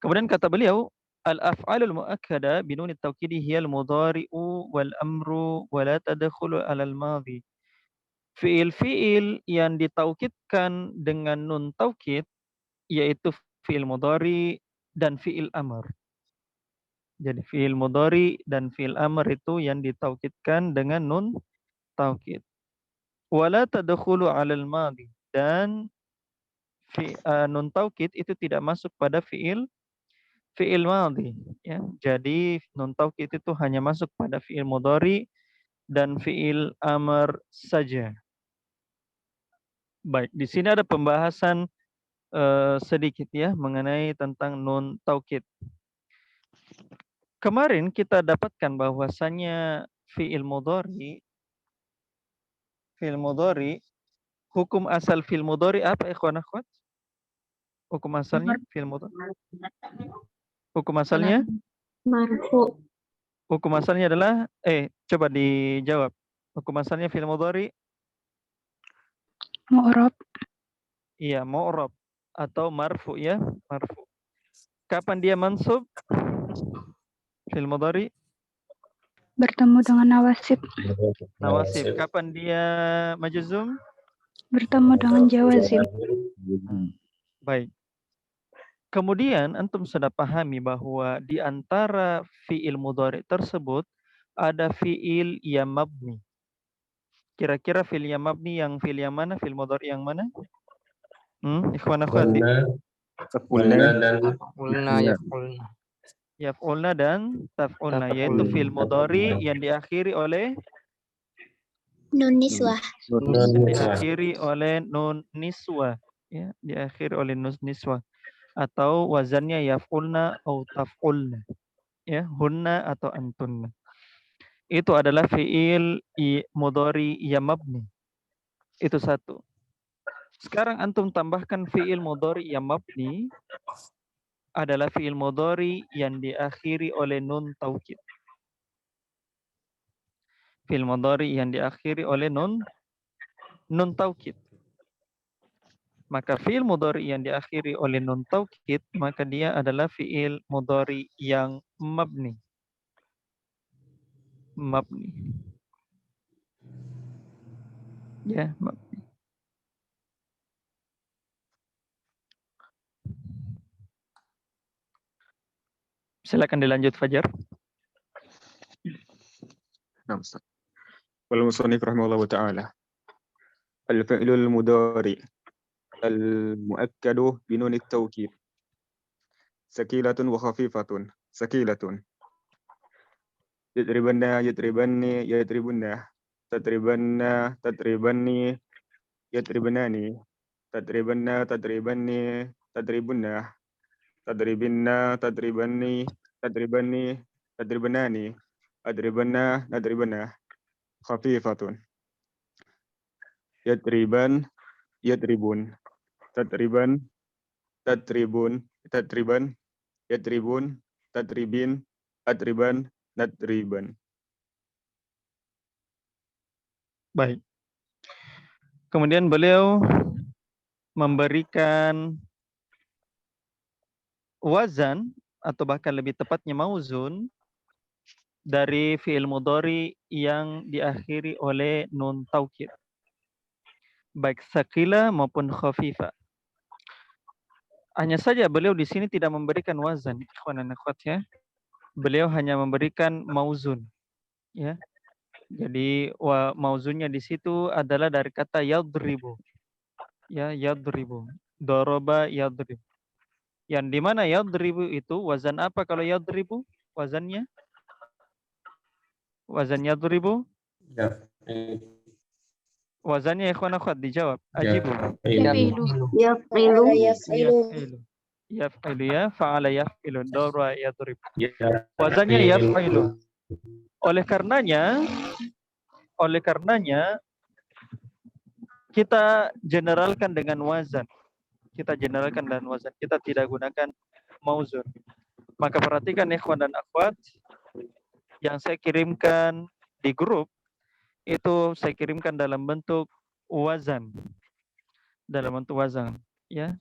Kemudian kata beliau, al-af'alul mu'akkada binun at-taukidi hiya al-mudhari'u wal amru wa la tadkhulu 'ala al-madhi. Fiil-fiil yang ditaukidkan dengan nun taukid yaitu fiil mudhari dan fiil amr. Jadi fiil mudhari dan fiil amr itu yang ditaukidkan dengan nun taukid. Wala tadkhulu 'alal madhi, dan nun taukid itu tidak masuk pada fiil madhi, ya. Jadi nun taukid itu hanya masuk pada fiil mudhari dan fiil amr saja. Baik, di sini ada pembahasan sedikit ya mengenai tentang nun taukid. Kemarin kita dapatkan bahwasannya fiil mudhari, hukum asal fiil mudhari apa ikhwan akhwat? Hukum asalnya fiil mudhari. Hukum asalnya? Marfu. Hukum asalnya adalah coba dijawab. Hukum asalnya fiil mudhari? Mu'rab. Iya, mu'rab atau marfu ya, marfu. Kapan dia mansub? Fiil mudhari? Bertemu dengan nawasib. Nawasib. Kapan dia majzum? Bertemu dengan jawazim. Baik. Kemudian antum sudah pahami bahwa di antara fiil mudhari tersebut ada fiil yang mabni. Kira-kira fiil yang mabni yang fiil yang mana? Fiil mudhari yang mana? Ikhwan akhwati. Yaf'ulna dan taf'ulna, yaitu fiil mudhari yang diakhiri oleh Nun niswah. diakhiri oleh nun niswah, ya, diakhiri oleh nun niswah, atau wazannya yaf'ulna atau taf'ulna, ya, hunna atau antunna. Itu adalah fiil mudhari yang mabni. Itu satu. Sekarang antum tambahkan fiil mudhari yang mabni adalah fiil mudhari yang diakhiri oleh nun taukid. Fiil mudhari yang diakhiri oleh nun taukid. Maka fiil mudhari yang diakhiri oleh nun taukid, maka dia adalah fiil mudhari yang mabni. Mabni. Ya, mabni. Silakan dilanjut Fajar. Nah, Ustaz. Wal musannif rahimahullah ta'ala. Al-fi'lul mudhari al-mu'akkadu binun at-tawkid. Sakilatun wa khafifatun. Sakilatun. Yadribanna, yadribanni, yadribunna. Tadribanna, tadribanni, yadribnani. Tadribanna, tadribanni, tadribunna. Tadribinna, tadribanni, tadribanni, tadribnani. Adribanna, nadribanna. Khafifatun. Yadriban, yadribun. Tadriban, tadribun, tadriban, yadribun, tadribin, adriban, nadriban. Baik. Kemudian beliau memberikan wazan atau bahkan lebih tepatnya mauzun dari fiil mudhari yang diakhiri oleh nun taukid, baik sakila maupun khafifa. Hanya saja beliau di sini tidak memberikan wazan, ikhwan dan akhwat ya. Beliau hanya memberikan mauzun, ya. Jadi mauzunnya di situ adalah dari kata yadribu. Ya, yadribu. Doroba yadrib. Yang di mana yadribu itu wazan apa kalau yadribu? Wazannya? Wazan yadribu? Wazannya ikhwan akhwat dijawab. Ajibu. Yaf'ilu ya, fa'ala yaf'ilu, darra yadrib. Wazannya yaf'ilu. Oleh karenanya kita generalkan dengan wazan. Kita tidak gunakan mauzun. Maka perhatikan ikhwan dan akhwat, yang saya kirimkan di grup itu saya kirimkan dalam bentuk wazan. Dalam bentuk wazan, ya.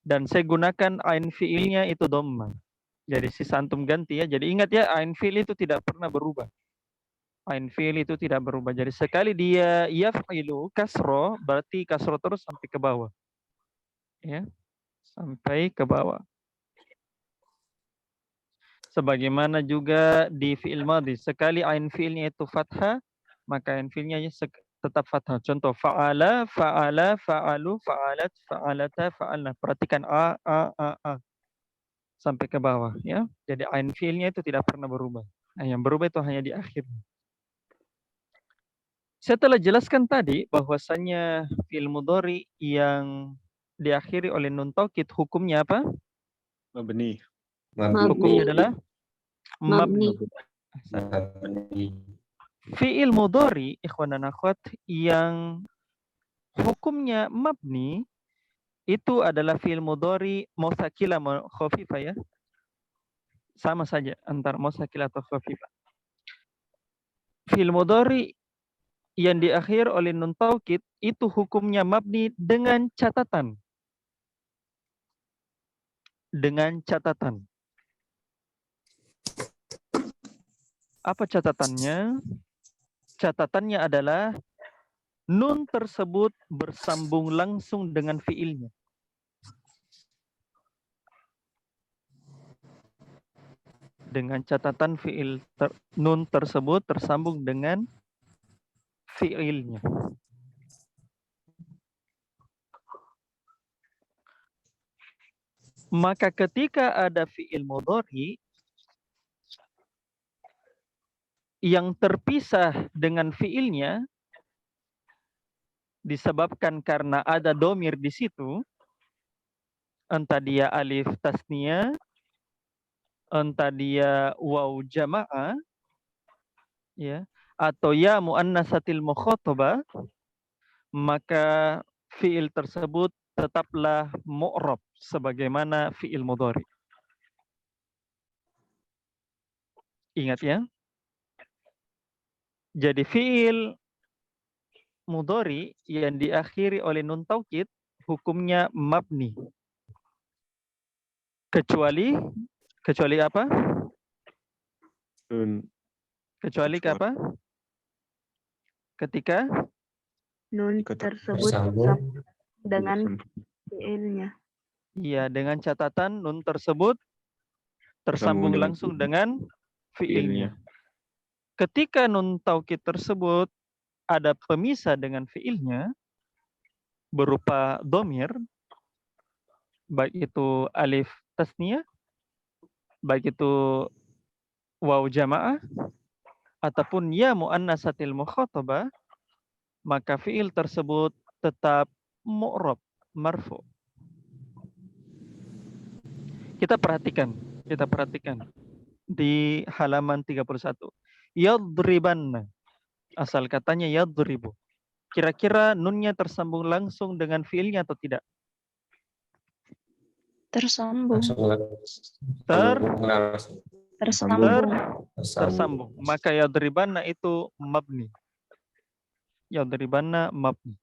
Dan saya gunakan ain fiilnya itu dhamma. Jadi sisa antum ganti ya. Jadi ingat ya, ain fiil itu tidak pernah berubah. Ain fiil itu tidak berubah. Jadi sekali dia yaf'ilu kasro, berarti kasro terus sampai ke bawah. Ya, sampai ke bawah. Sebagaimana juga di fiil madhi, sekali ain fiilnya itu fathah, maka ain fiilnya tetap fathah. Contoh fa'ala, fa'ala, fa'alu, fa'alat, fa'alata, fa'alna. Perhatikan a sampai ke bawah ya. Jadi ain fiilnya itu tidak pernah berubah. Nah, yang berubah itu hanya di akhir. Saya telah jelaskan tadi bahwasannya fiil mudhari yang diakhiri oleh nun taukid hukumnya apa? Mabni. Hukumnya adalah mabni. Fiil mudhari ikhwan dan akhwat yang hukumnya mabni itu adalah fiil mudhari mau sakila mau khafifah ya. Sama saja antara mau sakila atau khafifah. Fiil mudhari yang diakhir oleh nun taukid itu hukumnya mabni dengan catatan. Dengan catatan. Apa catatannya? Catatannya adalah nun tersebut bersambung langsung dengan fiilnya. Dengan catatan nun tersebut tersambung dengan fiilnya. Maka ketika ada fiil mudhari yang terpisah dengan fiilnya disebabkan karena ada domir di situ, entah dia alif tasniyah, entah dia waw jamaah, ya, atau ya muannatsatil mukhatabah, maka fiil tersebut tetaplah mu'rab sebagaimana fiil mudhari. Ingat ya. Jadi fiil mudhari yang diakhiri oleh nun taukid hukumnya mabni. Kecuali apa? Kecuali apa? Ketika nun tersebut bersambung dengan fiilnya. Iya, dengan catatan nun tersebut tersambung langsung dengan fiilnya. Ketika nun taukid tersebut ada pemisah dengan fiilnya berupa domir, baik itu alif tasniyah, baik itu waw jamaah, ataupun ya muannatsatil mukhatabah, maka fiil tersebut tetap mu'rab, marfu. Kita perhatikan di halaman 31. Yadribanna. Asal katanya yadribu. Kira-kira nunnya tersambung langsung dengan fiilnya atau tidak? Tersambung. Tersambung. Maka yadribanna itu mabni. Yadribanna mabni.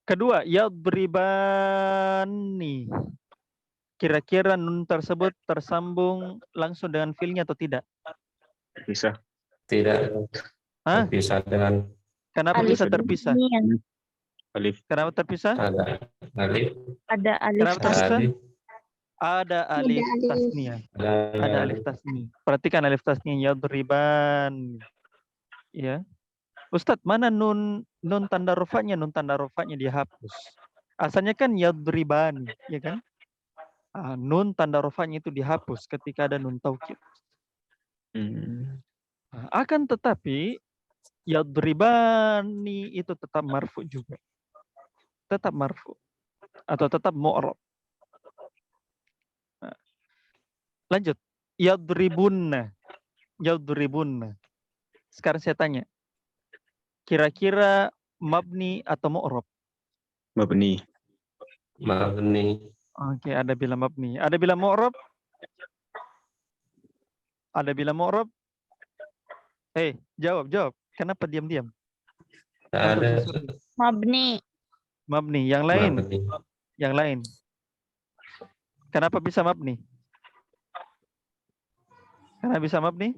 Kedua, yadribani. Kira-kira nun tersebut tersambung langsung dengan fiilnya atau tidak? Bisa. Tidak. Hah? Terpisah dengan. Kenapa bisa terpisah? Alif. Kenapa terpisah? Ada alif. Ada alif. Kenapa terpisah? Ada alif tasniyah. Ada alif tasniyah. Perhatikan alif tasniyah yadriban. Ya. Ustadz, mana nun tanda rofanya? Nun tanda rofanya dihapus. Asalnya kan yadribani, ya kan? Nun tanda rofanya itu dihapus ketika ada nun taukid. Akan tetapi yadribani itu tetap marfu juga. Tetap marfu. Atau tetap mu'rab. Lanjut. Yadribunna. Sekarang saya tanya. Kira-kira mabni atau mu'rab? Mabni. Oke, ada bila mabni. Ada bila mu'rab? Jawab. Kenapa diam-diam? Ada. Mabni. Mabni. Yang lain, Mabni. yang lain. Kenapa bisa mabni? Kenapa bisa mabni?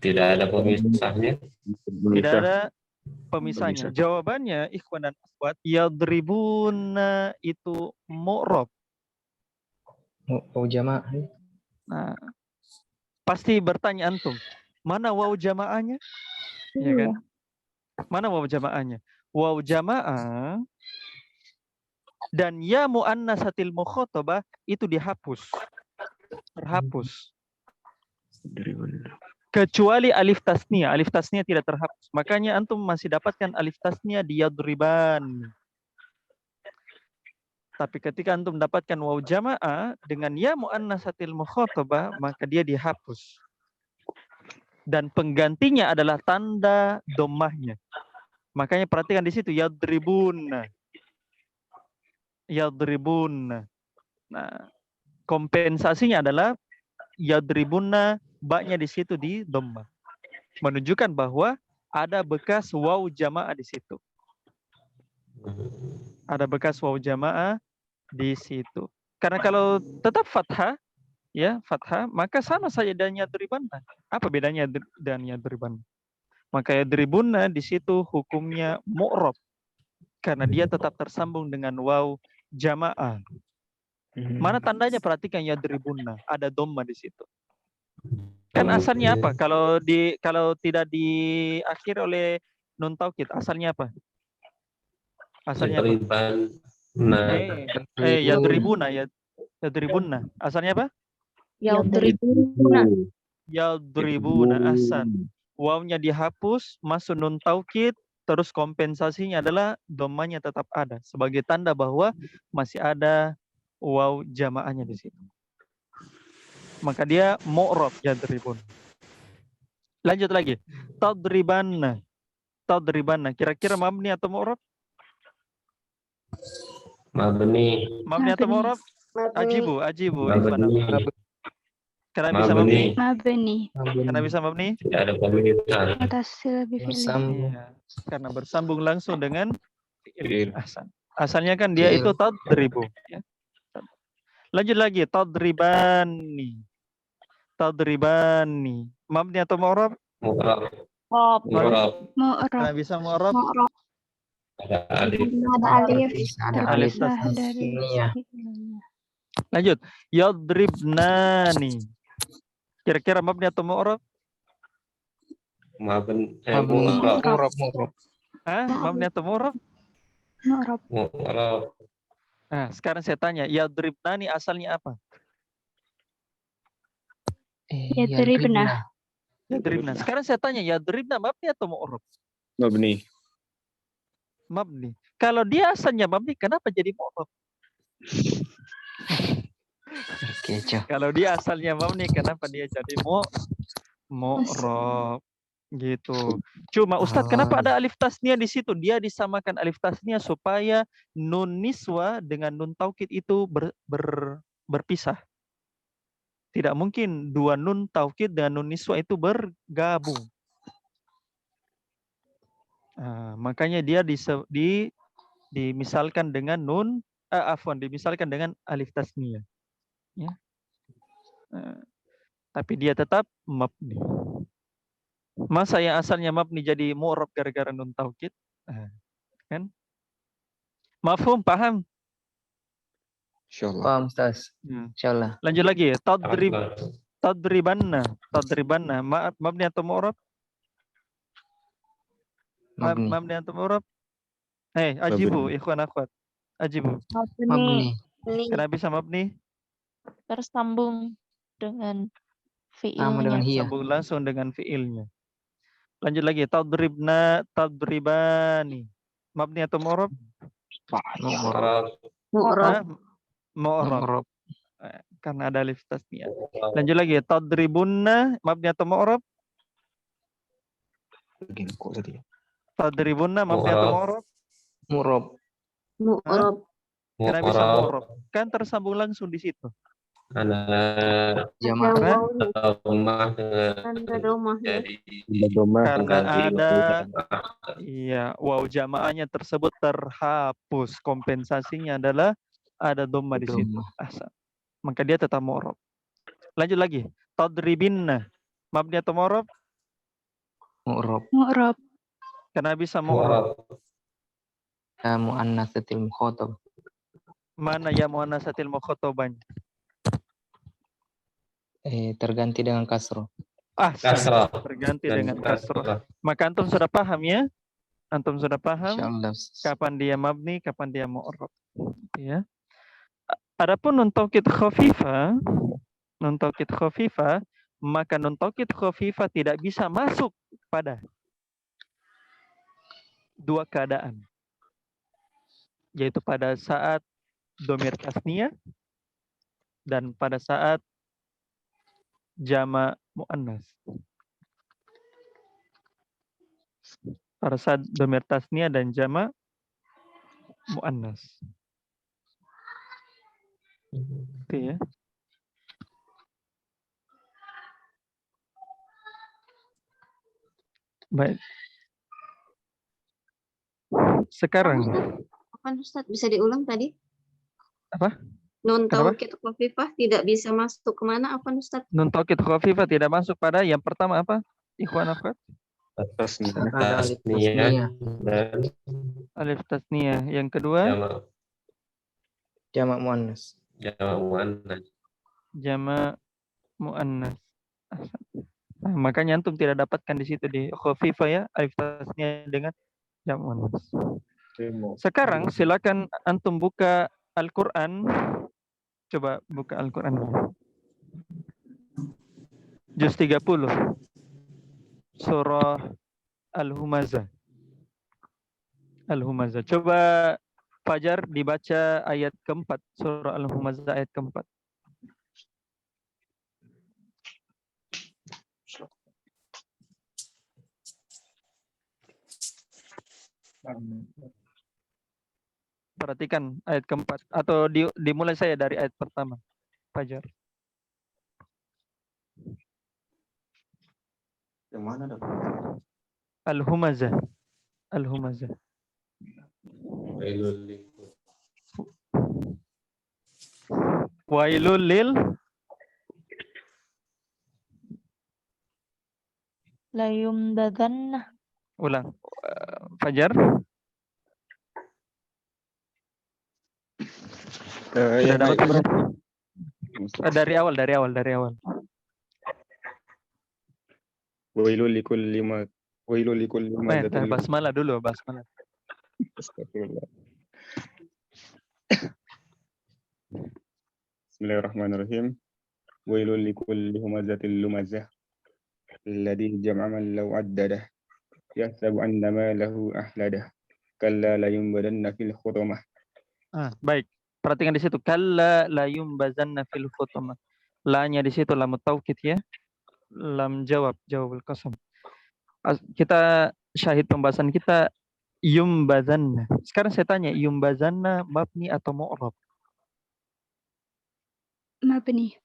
Tidak ada pemisahnya. Tidak ada pemisahnya. Pemisah. Jawabannya ikhwan dan akhwat, yadribuna itu mu'rab. Oh jamaah. Nah, pasti bertanya antum, mana waw jamaahnya? Ya kan? Mana waw jamaahnya? Waw jamaah dan ya muannatsatil mukhatabah itu dihapus. Terhapus. Kecuali alif tasniah. Alif tasniah tidak terhapus. Makanya antum masih dapatkan alif tasniah di yadriban. Tapi ketika antum dapatkan waw jamaah dengan ya muannatsatil mukhatabah, maka dia dihapus. Dan penggantinya adalah tanda dhammahnya. Makanya perhatikan di situ yadribun. Yadribun. Nah, kompensasinya adalah yadribunna, ba-nya di situ di dhammah. Menunjukkan bahwa ada bekas waw jamaah di situ. Ada bekas waw jamaah di situ. Karena kalau tetap fathah, ya fathah, maka sama saja dan yadribanna. Apa bedanya dan yadribanna? Maka yadribunna di situ hukumnya mu'rab karena dia tetap tersambung dengan waw jamaah. Mana tandanya? Perhatikan yadribunna, ada dhamma di situ. Kan asalnya apa? Kalau tidak diakhiri oleh nun taukid, asalnya apa? Asalnya apa? Yadribuna, yadribuna. Asalnya apa? Yadribuna. Yadribuna, asan. Wawnya dihapus, masuk nun taukid, terus kompensasinya adalah dhammanya tetap ada sebagai tanda bahwa masih ada waw jamaahnya di situ. Maka dia mu'rab yadribun. Lanjut lagi. Tadribanna. Tadribanna. Kira-kira mabni atau mu'rab? Mabni. Mabni atau mu'rab? Ajibu. Mabni. Kenapa bisa mabni? Mabni. Kenapa bisa mabni? Tidak ada pemisah. Mutasil bifili. Iya. Karena bersambung langsung dengan fi'il. Asalnya kan dia itu tadribu. Ya. Lanjut lagi. Tadribani. Tadribani. Mabni atau mu'rab? Mu'rab. Kenapa bisa mu'rab? Ada alif. Alif Terpisah tasniah. dari Lanjut. Yadribnani. Kira-kira mabni atau mu'rab? Mu'rab. Hah? Mabni atau mu'rab? Mu'rab. Nah, sekarang saya tanya, yadribnani asalnya apa? Yadribna. Yadribna. Sekarang saya tanya, yadribna mabni atau mu'rab? Mabni. Mabni. Kalau dia asalnya mabni, kenapa jadi mu'rab? Kalau dia asalnya mabni, kenapa dia jadi mu'rab? Gitu. Cuma Ustadz, kenapa ada alif tasniah di situ? Dia disamakan alif tasniah supaya nun niswa dengan nun taukid itu berpisah. Tidak mungkin dua nun taukid dan nun niswa itu bergabung. Makanya dia dimisalkan dengan dimisalkan dengan alif tasniah. Ya. Tapi dia tetap mabni. Masa yang asalnya mabni jadi mu'rab gara-gara nun taukid? Kan? Mafhum, paham? Insyaallah. Paham, Ustaz. Insyaallah. Lanjut lagi ya. Tadribanna. Mabni atau mu'rab? Mabni atau mu'rab? Ajibu, ikhwan akhwat. Ajibu. Mabni. Kenapa bisa mabni? Tersambung dengan Sama dengan fiilnya. hiya. Sambung langsung dengan fiilnya. Lanjut lagi. Tadribani. Mabni atau mu'rab? Mu'rab. Karena ada alif tasniah. Lanjut lagi. Tadribunna. Mabni atau mu'rab? Tadribunna. Mabni atau mu'rab? Mu'rab. Mu'rab. Kenapa bisa mu'rab? Kan tersambung langsung di situ. Karena Jamaah. Karena domah dengan Tanda domah ya. jadi karena pengganti ada jamaah. iya waw jamaahnya tersebut terhapus. Kompensasinya adalah ada dhamma di situ. Domah. Ahsan. Maka dia tetap mu'rab. Lanjut lagi. Tadribinna. Mabni atau mu'rab? Mu'rob. Mu'rob. Karena bisa mu'rab. Mu'annatsatil mukhatab. Mana ya mu'annasatil mukhatabanya? Terganti dengan kasroh. Kasrah. Terganti Dan dengan kasroh. kasrah. Maka antum sudah paham ya? Antum sudah paham Insyaallah. kapan dia mabni, kapan dia mu'rab. Ya. Adapun nun taukid khafifah, maka nun taukid khafifah tidak bisa masuk pada dua keadaan. Yaitu pada saat dhamir tasniyah dan pada saat jama' muannas. Pada saat dhamir tasniyah dan jama' muannas. Itu ya. Baik. Sekarang Apa Ustaz bisa diulang tadi? apa? Nun Kenapa? taukid khafifah tidak bisa masuk kemana apa Ustaz? Nun taukid khafifah tidak masuk pada yang pertama apa? Ikhwan akhwat? Tasniyah. Ada alif Tasniyah tasniyah. dan Alif tasniyah. Yang kedua Jamak muannas. jamaah muannas. jama' muannas. Nah, makanya antum tidak dapatkan di situ di khafifah ya, alif tasniyah dengan jama' muannas. Sekarang silakan antum buka Al-Qur'an. Coba buka Al-Qur'an. Juz 30. Surah Al-Humazah. Al-Humazah. Coba Fajar dibaca ayat keempat. Surah Al-Humazah ayat keempat. Perhatikan ayat keempat. Atau dimulai saya dari ayat pertama. Fajar. Yang mana dok? Al-Humazah. Al-Humazah. Wailul lil Layum dadanna. ulang. Fajar. Sudah dapat belum? Dari awal. Wailul likulli humazatin lumazah. Basmalah dulu, basmalah. Astagfirullah. Bismillahirrahmanirrahim. Wailul likulli humazatin lumazah. Alladhi jama'a malahu 'addadah. Yahsabu anna malahu ahladah. Kalla la yunbadanna fil khutamah. Baik. Perhatikan di situ. Kalla la yumbazanna fil khutamah. La-nya di situ lam taukid ya. Lam jawabul qasam. Kita syahid pembahasan kita yumbazanna. Sekarang saya tanya, yumbazanna mabni atau mu'rab? Mabni.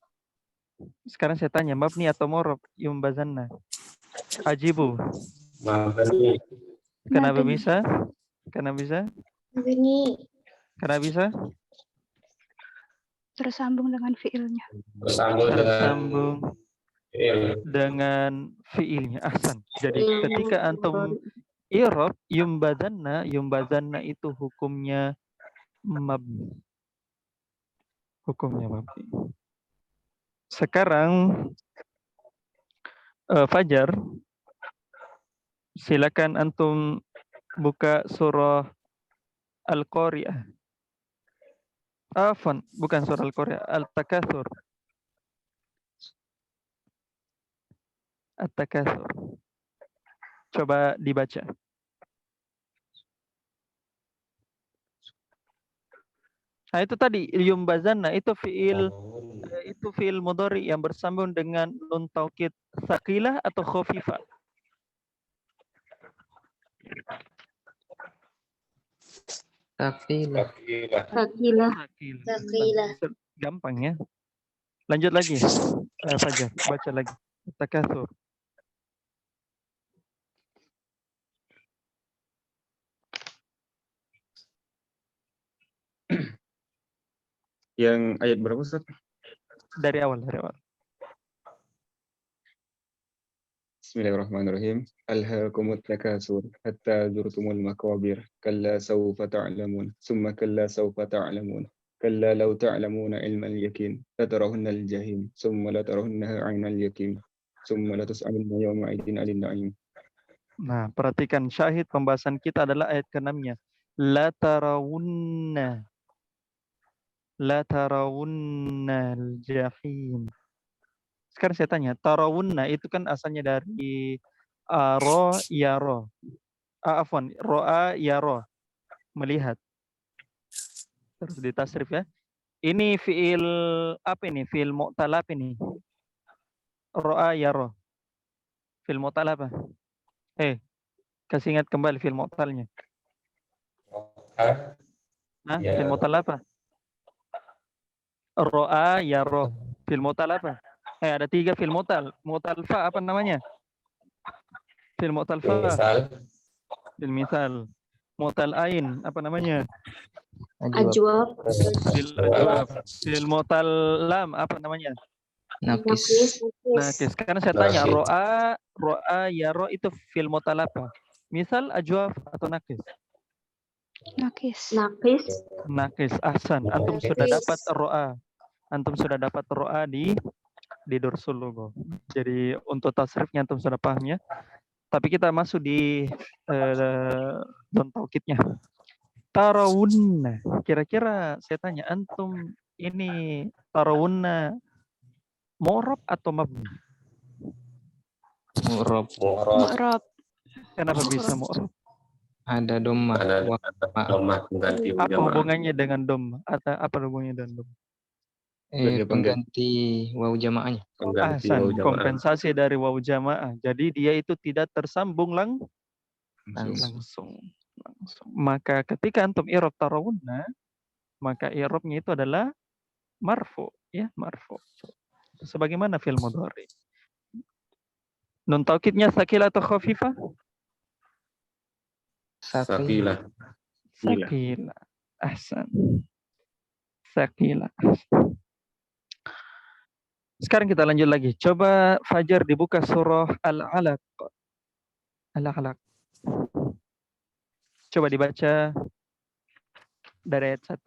Sekarang saya tanya, mabni atau mu'rab yumbazanna? Ajibu. Mabni. Kenapa Mabni. bisa? Kenapa bisa? Ini Karena bisa? Tersambung dengan fiilnya. Tersambung dengan fiilnya. Ahsan. Jadi ketika antum i'rab yumbazanna itu hukumnya mabni. Sekarang Fajar, silakan antum buka surah Al-Qari'ah. Afwan, bukan surah Al-Qari'ah, Al-Takatsur. At-Takatsur. Coba dibaca. Nah, itu tadi yumbazanna itu fiil mudhari yang bersambung dengan nun taukid tsaqilah atau khafifah. Takilah. Gampang ya. Lanjut lagi. Fajar, baca lagi. Takatsur. Yang ayat berapa Ustaz? Dari awal. Bismillahirrahmanirrahim. Alhaakumut takatsur hatta zurtumul maqabir. Kalla sawfa ta'lamun. Summa kalla sawfa ta'lamun. Kalla law ta'lamuna ilmal yakin. Latarawunnal jahim. Summa latarawunnaha 'ainal yakin. Summa latus'alunna yawma 'idin 'anil na'im. Nah, perhatikan syahid pembahasan kita adalah ayat ke-6-nya. La tarawunnal jahim. Sekarang saya tanya, tarawunna itu kan asalnya dari ro yaro. Afwan, ro'a yaro, melihat. Terus ditasrif ya. Ini fiil apa ini? Fiil mu'tal apa ini? Ro'a yaro. Fiil mu'tal apa? Kasih ingat kembali fiil mu'talnya. Nah, Ya. fiil mu'tal apa? Ro'a yaro. Fiil mu'tal apa? Ada 3 fiil mu'tal. Mu'tal fa apa namanya? Fiil mu'tal fa. Misal. Fiil misal. Mu'tal ain apa namanya? Ajwab. Fiil ajwab. Fiil mu'tal lam apa namanya? Nakis. Nakis. Karena saya tanya ro'a yaro itu fiil mu'tal apa? Misal ajwab atau nakis? Nakis. Nakis. Ahsan. Antum sudah dapat ro'a. Antum sudah dapat ro'a di Dursul Logo. Jadi untuk tasrifnya antum sudah paham ya. Tapi kita masuk di don taukidnya. Tarawunna. Kira-kira saya tanya antum ini tarawunna mu'rab atau mabni? Mu'rob. Mu'rab. Kenapa bisa mu'rab? Ada domah. Ada Wa- domah pengganti Apa jamaah. hubungannya dengan dom? Atau apa hubungannya dengan dom? pengganti waw jamaahnya. Pengganti waw Ahsan, jamaah. kompensasi dari waw jamaah. Jadi dia itu tidak tersambung langsung. Maka ketika antum i'rab tarawunna, maka i'rabnya itu adalah marfu, ya, marfu. Sebagaimana fi'il mudhari. Nun taukidnya sakila atau khafifah? Sakila. Sakila. Ahsan. Sakila. Sekarang kita lanjut lagi. Coba Fajar dibuka surah Al-Alaq. Al-Alaq. Coba dibaca dari ayat 1.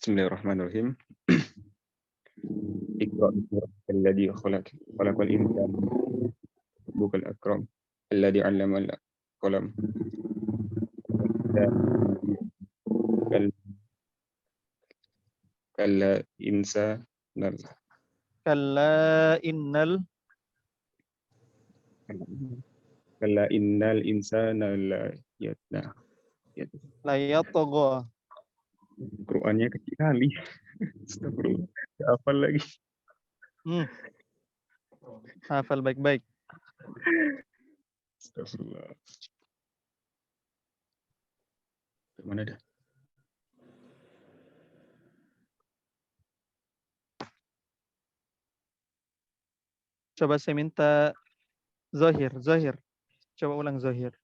Bismillahirrahmanirrahim. Iqra bismi rabbikal ladzi khalaq. Khalaqal insana rabbukal akram. Alladzi 'allama bil qalam. Kalla insana. Kalla innal insana la yatgha. Qurannya kecil kali. Astagfirullah. Gak hafal lagi. Hafal baik-baik. Astagfirullah. Mana dah? Coba saya minta Zahir. Coba ulang Zahir.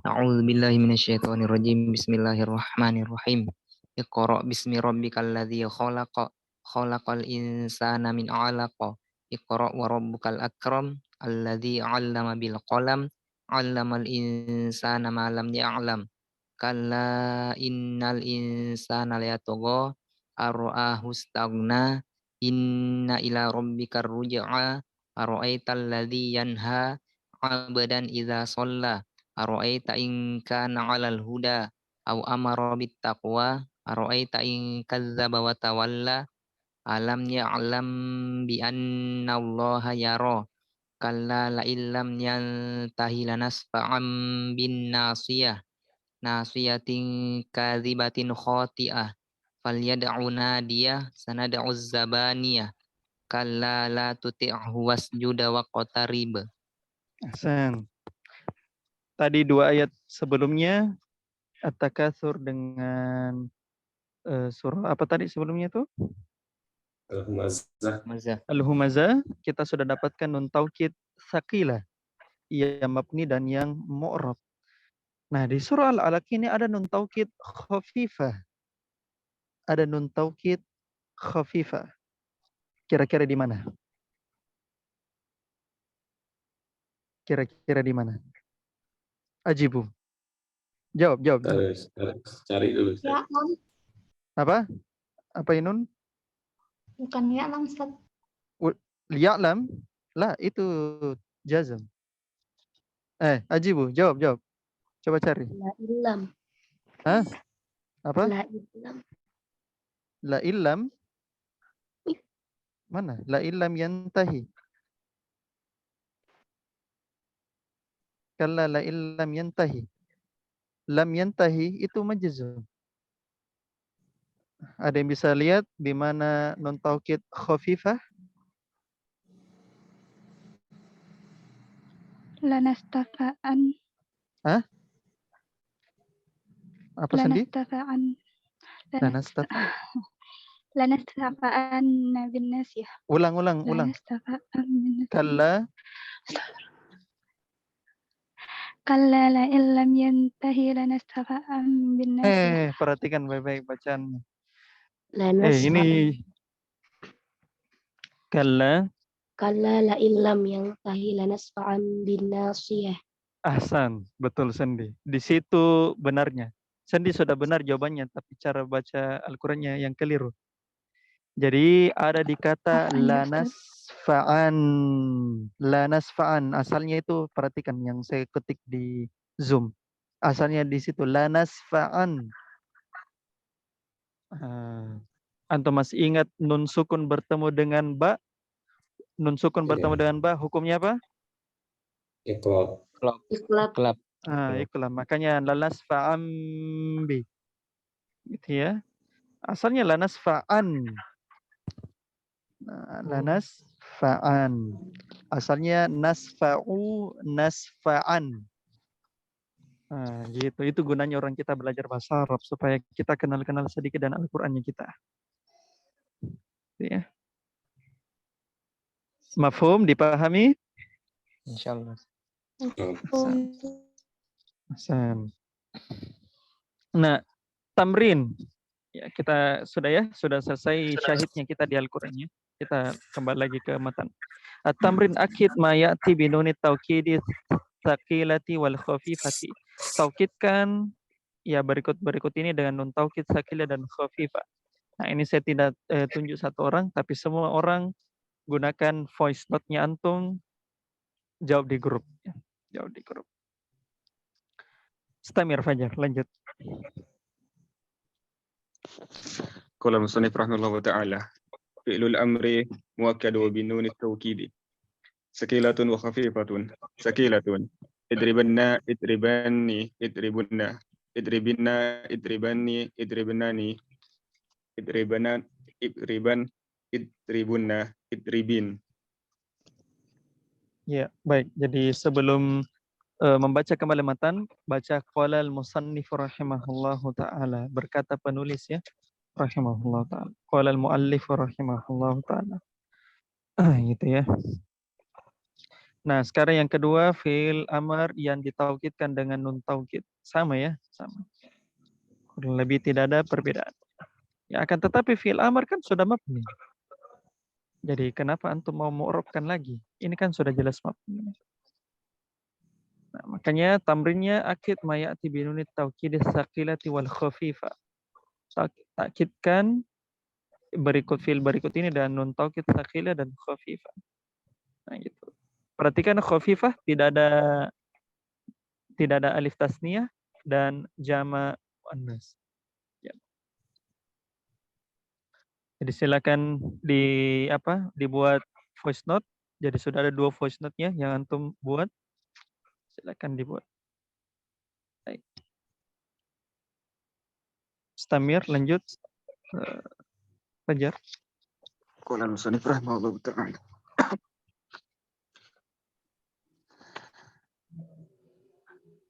A'udzu billahi minasyaitonir rajim. Bismillahirrahmanirrahim. Iqra bismi rabbikal ladzi khalaq. Khalaqal insana min 'alaq. Iqra wa rabbukal akram. Alladzi 'allama bil qalam. 'Allamal insana ma lam ya'lam. Kalla innal insana layatgha ar-ra'ahu istaghna. Inna ila rabbikar ruj'a. Ara'aital ladzi yanha 'abdan idza shalla. Ara'aita in kana 'alal huda aw amara bit taqwa. Ara'aita in kadzdzaba wa tawalla. Alam ya'lam bi anna Allaha yara. Kalla la illam yantahi lanasfa'an bin nasiyah. Nasiyatin kadzibatin khati'ah. Falyad'u nadiyah sanad'u zabaniyah. Kalla la tuti'hu wasjuda waqtarib. Ahsan. Tadi 2 ayat sebelumnya At-Takatsur dengan surah apa tadi sebelumnya itu? Al-Humazah. Hamzah. Al-Humazah, kita sudah dapatkan nun taukid tsaqilah, yang mabni dan yang mu'rab. Nah, di surah Al-Alaq ini ada nun taukid khafifah. Ada nun taukid khafifah. Kira-kira di mana? Kira-kira di mana? Ajibu. Jawab. Cari dulu. Ya, Lam. Apa? Apa Inun? Bukan ya, Lam, Ustaz. Liya'lam? Lah, itu jazm. Ajibu, jawab. Coba cari. La illam. Hah? Apa? La illam. La illam? Mana? La illam yantahi. Kalla la illam yantahi. Lam yantahi itu majzum. Ada yang bisa lihat di mana nun taukid khafifah? Lanastafa'an. Hah? Apa Sandi? Lanastafa'an. Lanastafa'an bin nasiyah. Ulang. Lanastafa'an bin nasiyah. Kalla. Kalla la illam yantahi lanastafa'an bin nasiyah. Perhatikan baik-baik bacaannya. Ini Ini kalla. kalla la illam yang tahi lanasfa'an bin nasiyah. Ahsan, betul Sandi. Di situ benarnya. Sandi sudah benar jawabannya, tapi cara baca Al-Qur'annya yang keliru. Jadi ada di kata lanasfa'an. Asalnya itu perhatikan yang saya ketik di Zoom. Asalnya di situ lanasfa'an. Antum masih ingat nun sukun bertemu dengan ba? Nun sukun bertemu dengan ba, hukumnya apa? Iqlab. Iqlab. Itulah makanya lanasfa'an bi. Gitu ya. Asalnya lanasfa'an. Lanasfa'an. Asalnya nasfa'an. Gitu. Itu gunanya orang kita belajar bahasa Arab supaya kita kenal-kenal sedikit dan Al-Qur'annya kita. Ya. Mafhum, dipahami? Insyaallah. Hasan. Nah, tamrin. Ya, kita sudah selesai syahidnya kita di Al-Qur'annya. Kita kembali lagi ke matan. At-tamrin akid ma ya'ti bi nunit taukidi tsaqilati wal khafifati. Taukidkan ya berikut ini dengan nun taukid tsaqilah dan khafifah. Nah, ini saya tidak tunjuk satu orang, tapi semua orang gunakan voice note-nya antum, jawab di grup. Ya. Jawab di grup. Istamir Fajar, lanjut. Qala musannif rahimahullah ta'ala fi'lul amri muakkadu bi nun at-tawkid sakilatun wa khafifatun sakilatun idribanna idribanni idribunna idribinna idribanni idribnani idribanan idriban idribunna idribin. Ya, baik. Jadi sebelum membaca kembali matan, baca qala al-musannif rahimahullahu ta'ala. Berkata penulis ya, rahimahullahu ta'ala. Qala al-muallif rahimahullahu ta'ala. Gitu ya. Nah, sekarang yang kedua, fi'il amar yang ditaukidkan dengan nun taukid. Sama ya, sama. Kurang lebih tidak ada perbedaan. Ya, akan tetapi fi'il amar kan sudah mabni. Jadi kenapa antum mau mu'rabkan lagi? Ini kan sudah jelas mabni. Nah, makanya tamrinnya akid mayati binunit taukidis saqilati wal khafifa. Takkidkan fi'il berikut ini dan nun taukid saqilah dan khafifa. Nah, gitu. Perhatikan khafifah tidak ada alif tasniyah dan jama muannas. Ya. Jadi silakan dibuat voice note. Jadi sudah ada 2 voice note-nya yang antum buat. Silakan dibuat. Baik. Istamir, lanjut. Fajar. Qala al-musannif rahimahullah ta'ala.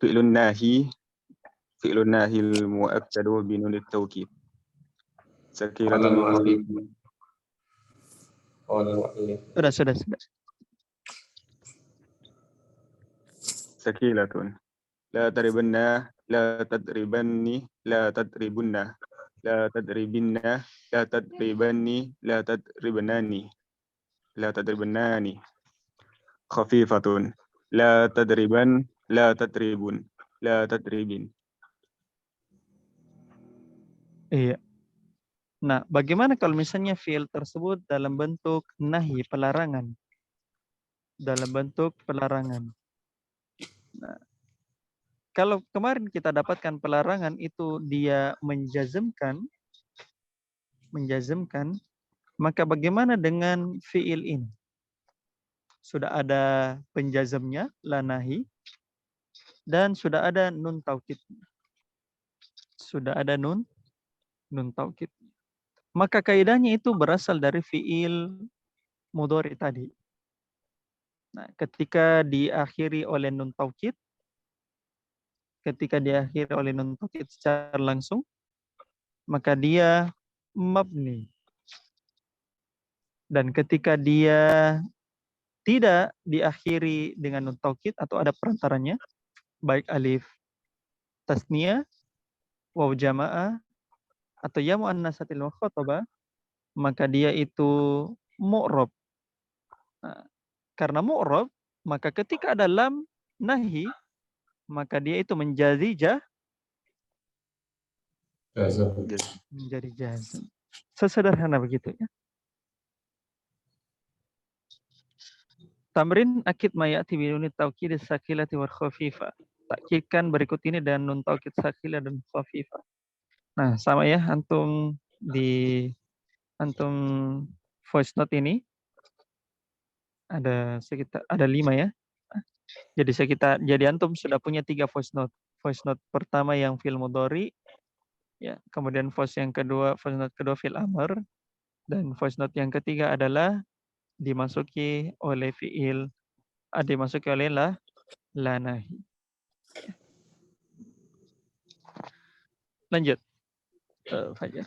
fi'lun nahil muakkadu binun at-taukid. Sakilatun wa khafifun. Sudah. Sakilatun. La tadribanna, la tadribanni, la tadribunna, la tadribinna, la tadribanni, la tadribnani, la tadribnani. Khafifatun. La tadriban, la tadribun, la tadribin. Iya. Nah, bagaimana kalau misalnya fiil tersebut dalam bentuk nahi, pelarangan? Dalam bentuk pelarangan. Nah, kalau kemarin kita dapatkan pelarangan itu dia menjazmkan, maka bagaimana dengan fiil ini? Sudah ada penjazmnya, la nahi, dan sudah ada nun taukid. Sudah ada nun taukid. Maka kaidahnya itu berasal dari fiil mudhari tadi. Nah, ketika diakhiri oleh nun taukid, secara langsung, maka dia mabni. Dan ketika dia tidak diakhiri dengan nun taukid atau ada perantaranya, baik alif tasniyah, waw jamaah, atau ya muannatsatil mukhatabah, maka dia itu mu'rab. Nah, karena mu'rab, maka ketika ada lam nahi, maka dia itu menjadi jazm. Sesederhana begitu ya. Tamrin akid mayati binunit taukid sakilati wal khafifa. Takkidkan berikut ini dan nun taukid sakilah dan khafifa. Nah, sama ya antum voice note ini ada 5 ya. Jadi antum sudah punya 3 voice note. Voice note pertama yang fi'il mudhari, ya, kemudian voice note kedua fi'il amr, dan voice note yang ketiga adalah dimasuki oleh la nahi. Lanjut. Fajar.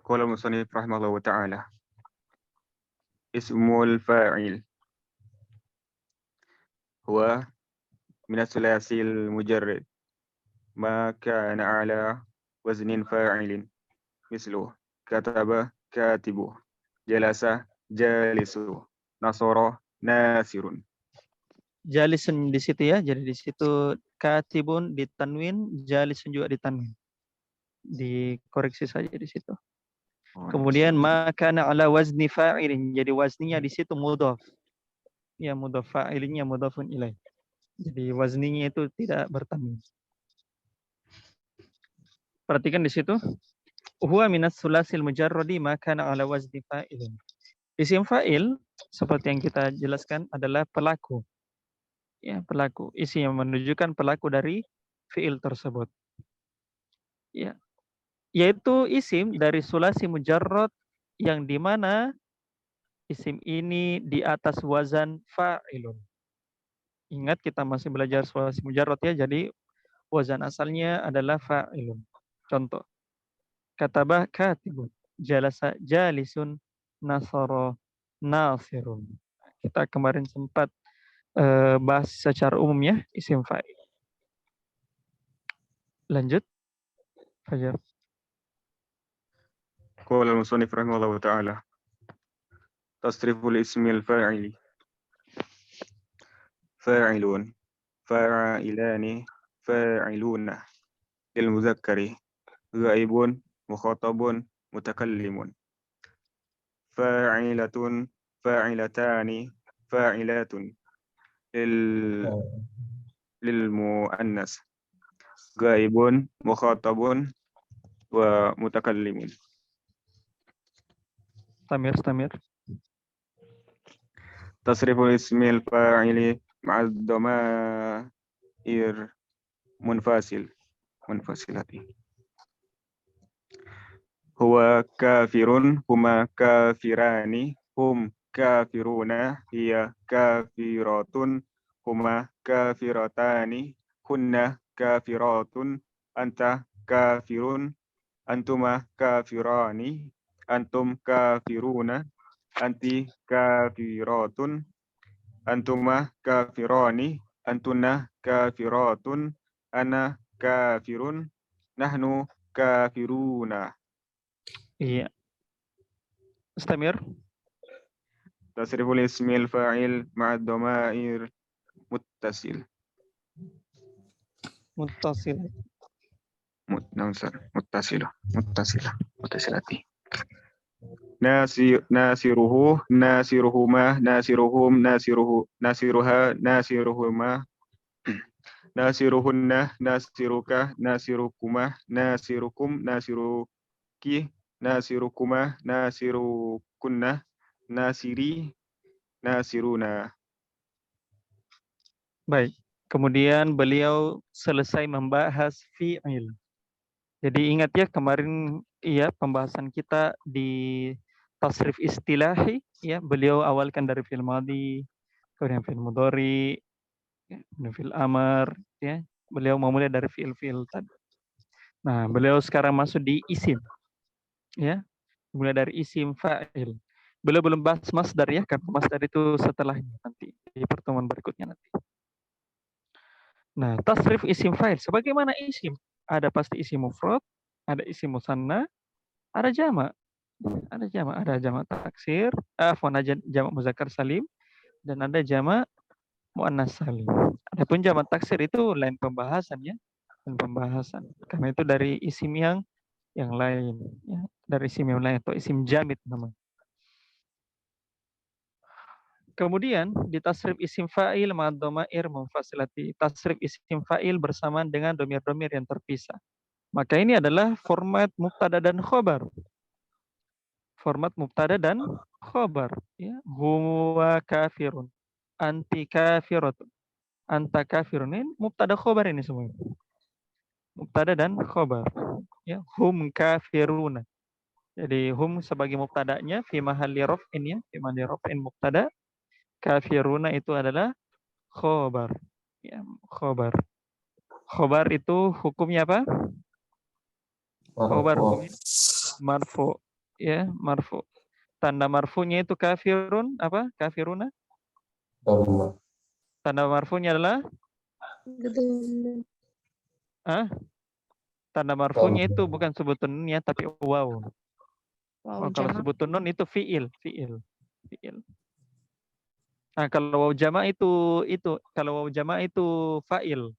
Qala musannif rahimahullah ta'ala. Ismul fa'il huwa min as-sulasil mujarrad ma kana ala waznin fa'ilin mislu kataba katibu, jalasa jalisu, nasara nasirun. Jalisun di situ ya. Jadi di situ katibun ditanwin, jalisun juga ditanwin. Dikoreksi saja di situ. Kemudian makana ala wazni fa'ilin. Jadi wazninya di situ mudhaf. Ya, mudhaf, fa'ilnya mudhafun ilaih. Jadi wazninya itu tidak bertanwin. Perhatikan di situ. Huwa minas sulasil mujarradi makana ala wazni fa'ilin. Isim fa'il seperti yang kita jelaskan adalah pelaku. Ya, pelaku. Isim yang menunjukkan pelaku dari fi'il tersebut. Ya. Yaitu isim dari sulasi mujarrad yang dimana isim ini di atas wazan fa'ilun. Ingat kita masih belajar sulasi mujarrad ya, jadi wazan asalnya adalah fa'ilun. Contoh. Katabah katibun, jalasa jalisun, nasara nasirun. Kita kemarin sempat bahas secara umum ya isim fa'il. Lanjut. Fajar. Qala al-musannif rahimahullah ta'ala. Tasriful ismil fa'ili. Fa'ilun, fa'ilani, fa'iluna. Lil muzakkari, ghaibun, mukhatabun, mutakallimun. Fa'ilatun, fa'ilatani, fa'ilatun. Lil muannas. Ghaibun, mukhatabun, wa mutakallimun. Tamir. Tasriful ismil fa'ili ma'ad dhamair munfasilati. Huwa kafirun, huma kafirani, hum kafiruna, hiya kafiratun, huma kafiratani, hunna kafiratun, anta kafirun, antuma kafirani, antum kafiruna, anti kafiratun, antuma kafirani, antuna kafiratun, ana kafirun, nahnu kafiruna. Iya. Istamir. Tasriful ismil fa'il ma'ad dhamair muttasil. Muttasil. Muttasilati. Nasiruhu, nasiruhuma, nasiruhum, nasiruha, nasiruhuma, nasiruhunna, nasiruka, nasirukuma, nasirukum, nasiruki, nasirukuma, nasirukunna, nasiri, nasiruna. Baik. Kemudian beliau selesai membahas fi'il. Jadi ingat ya kemarin ya pembahasan kita di tasrif istilahi ya, beliau awalkan dari fi'il madhi, kemudian fi'il mudhari, ya, kemudian fi'il amar ya. Beliau memulai dari fi'il-fi'il tadi. Nah, beliau sekarang masuk di isim. Ya. Mulai dari isim fa'il. Beliau belum bahas masdar ya, karena masdar itu setelahnya nanti di pertemuan berikutnya nanti. Nah, tasrif isim fa'il sebagaimana isim, ada pasti isim mufrad, ada isim musanna, ada jamak. Ada jamak taksir, ada jamak muzakkar salim, dan ada jamak muannas salim. Adapun jamak taksir itu lain pembahasan ya, lain pembahasan. Karena itu dari isim yang lain ya, dari isim yang lain atau isim jamid namanya. Kemudian di tasrif isim fa'il ma'ad dhamair munfasilati. Tasrif isim fa'il bersamaan dengan domir-domir yang terpisah. Maka ini adalah format mubtada dan khobar. Format mubtada dan khobar. Ya. Huwa kafirun. Anti kafiratun. Anta kafirun. Ini mubtada khobar ini semua. Mubtada dan khobar. Ya. Hum kafiruna. Jadi hum sebagai mubtadanya fi mahalli raf'in ya. Fi mahalli raf'in mubtada. Kafiruna itu adalah khobar. Ya, khobar. Khobar itu hukumnya apa? Khobar hukumnya marfu. Ya, marfu. Tanda marfunya itu kafirun apa? Kafiruna. Tanda marfunya adalah tanda marfunya itu bukan sebutun nun ya, tapi waw. Kalau sebutun nun itu fiil. Nah, kalau waw jama' itu kalau waw jama' itu fa'il.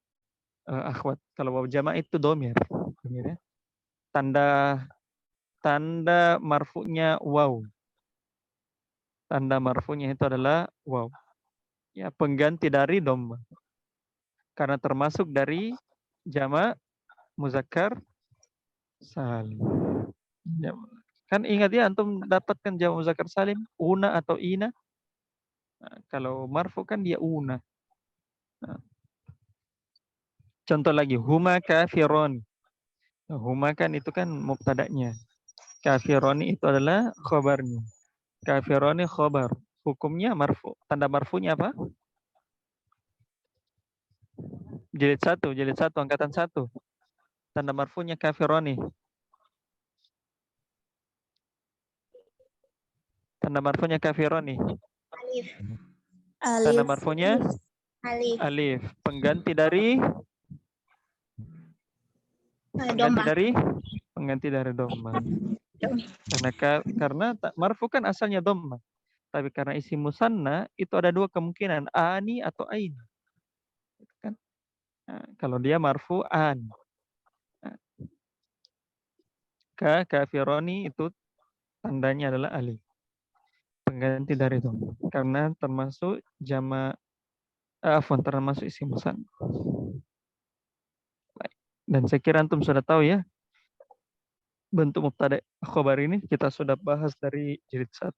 Akhwat. Kalau waw jama' itu domir. Ya. Tanda marfu'nya waw. Tanda marfu'nya itu adalah waw. Ya, pengganti dari dhamma. Karena termasuk dari jama' muzakkar salim. Ya. Kan ingat ya antum dapatkan jama' muzakkar salim una atau ina. Nah, kalau marfu kan dia una. Nah. Contoh lagi huma kafirun. Nah, huma kan itu kan mubtada'nya. Kafironi itu adalah khobarnya. Kafironi khobar. Hukumnya marfu. Tanda marfunya apa? Jilid 1, angkatan 1. Tanda marfunya kafironi. Tanda marfunya kafironi. Alif. Tanda marfunya alif. Pengganti dari pengganti dari dhamma. Karena marfu kan asalnya dhamma. Tapi karena isim musanna itu ada dua kemungkinan, ani atau ain. Kan? Nah, kalau dia marfu an. Nah, kafironi itu tandanya adalah alif. Pengganti dari dhamma. Karena termasuk jama' termasuk isim musanna. Dan saya kira antum sudah tahu ya bentuk mubtada khobar ini kita sudah bahas dari jilid 1.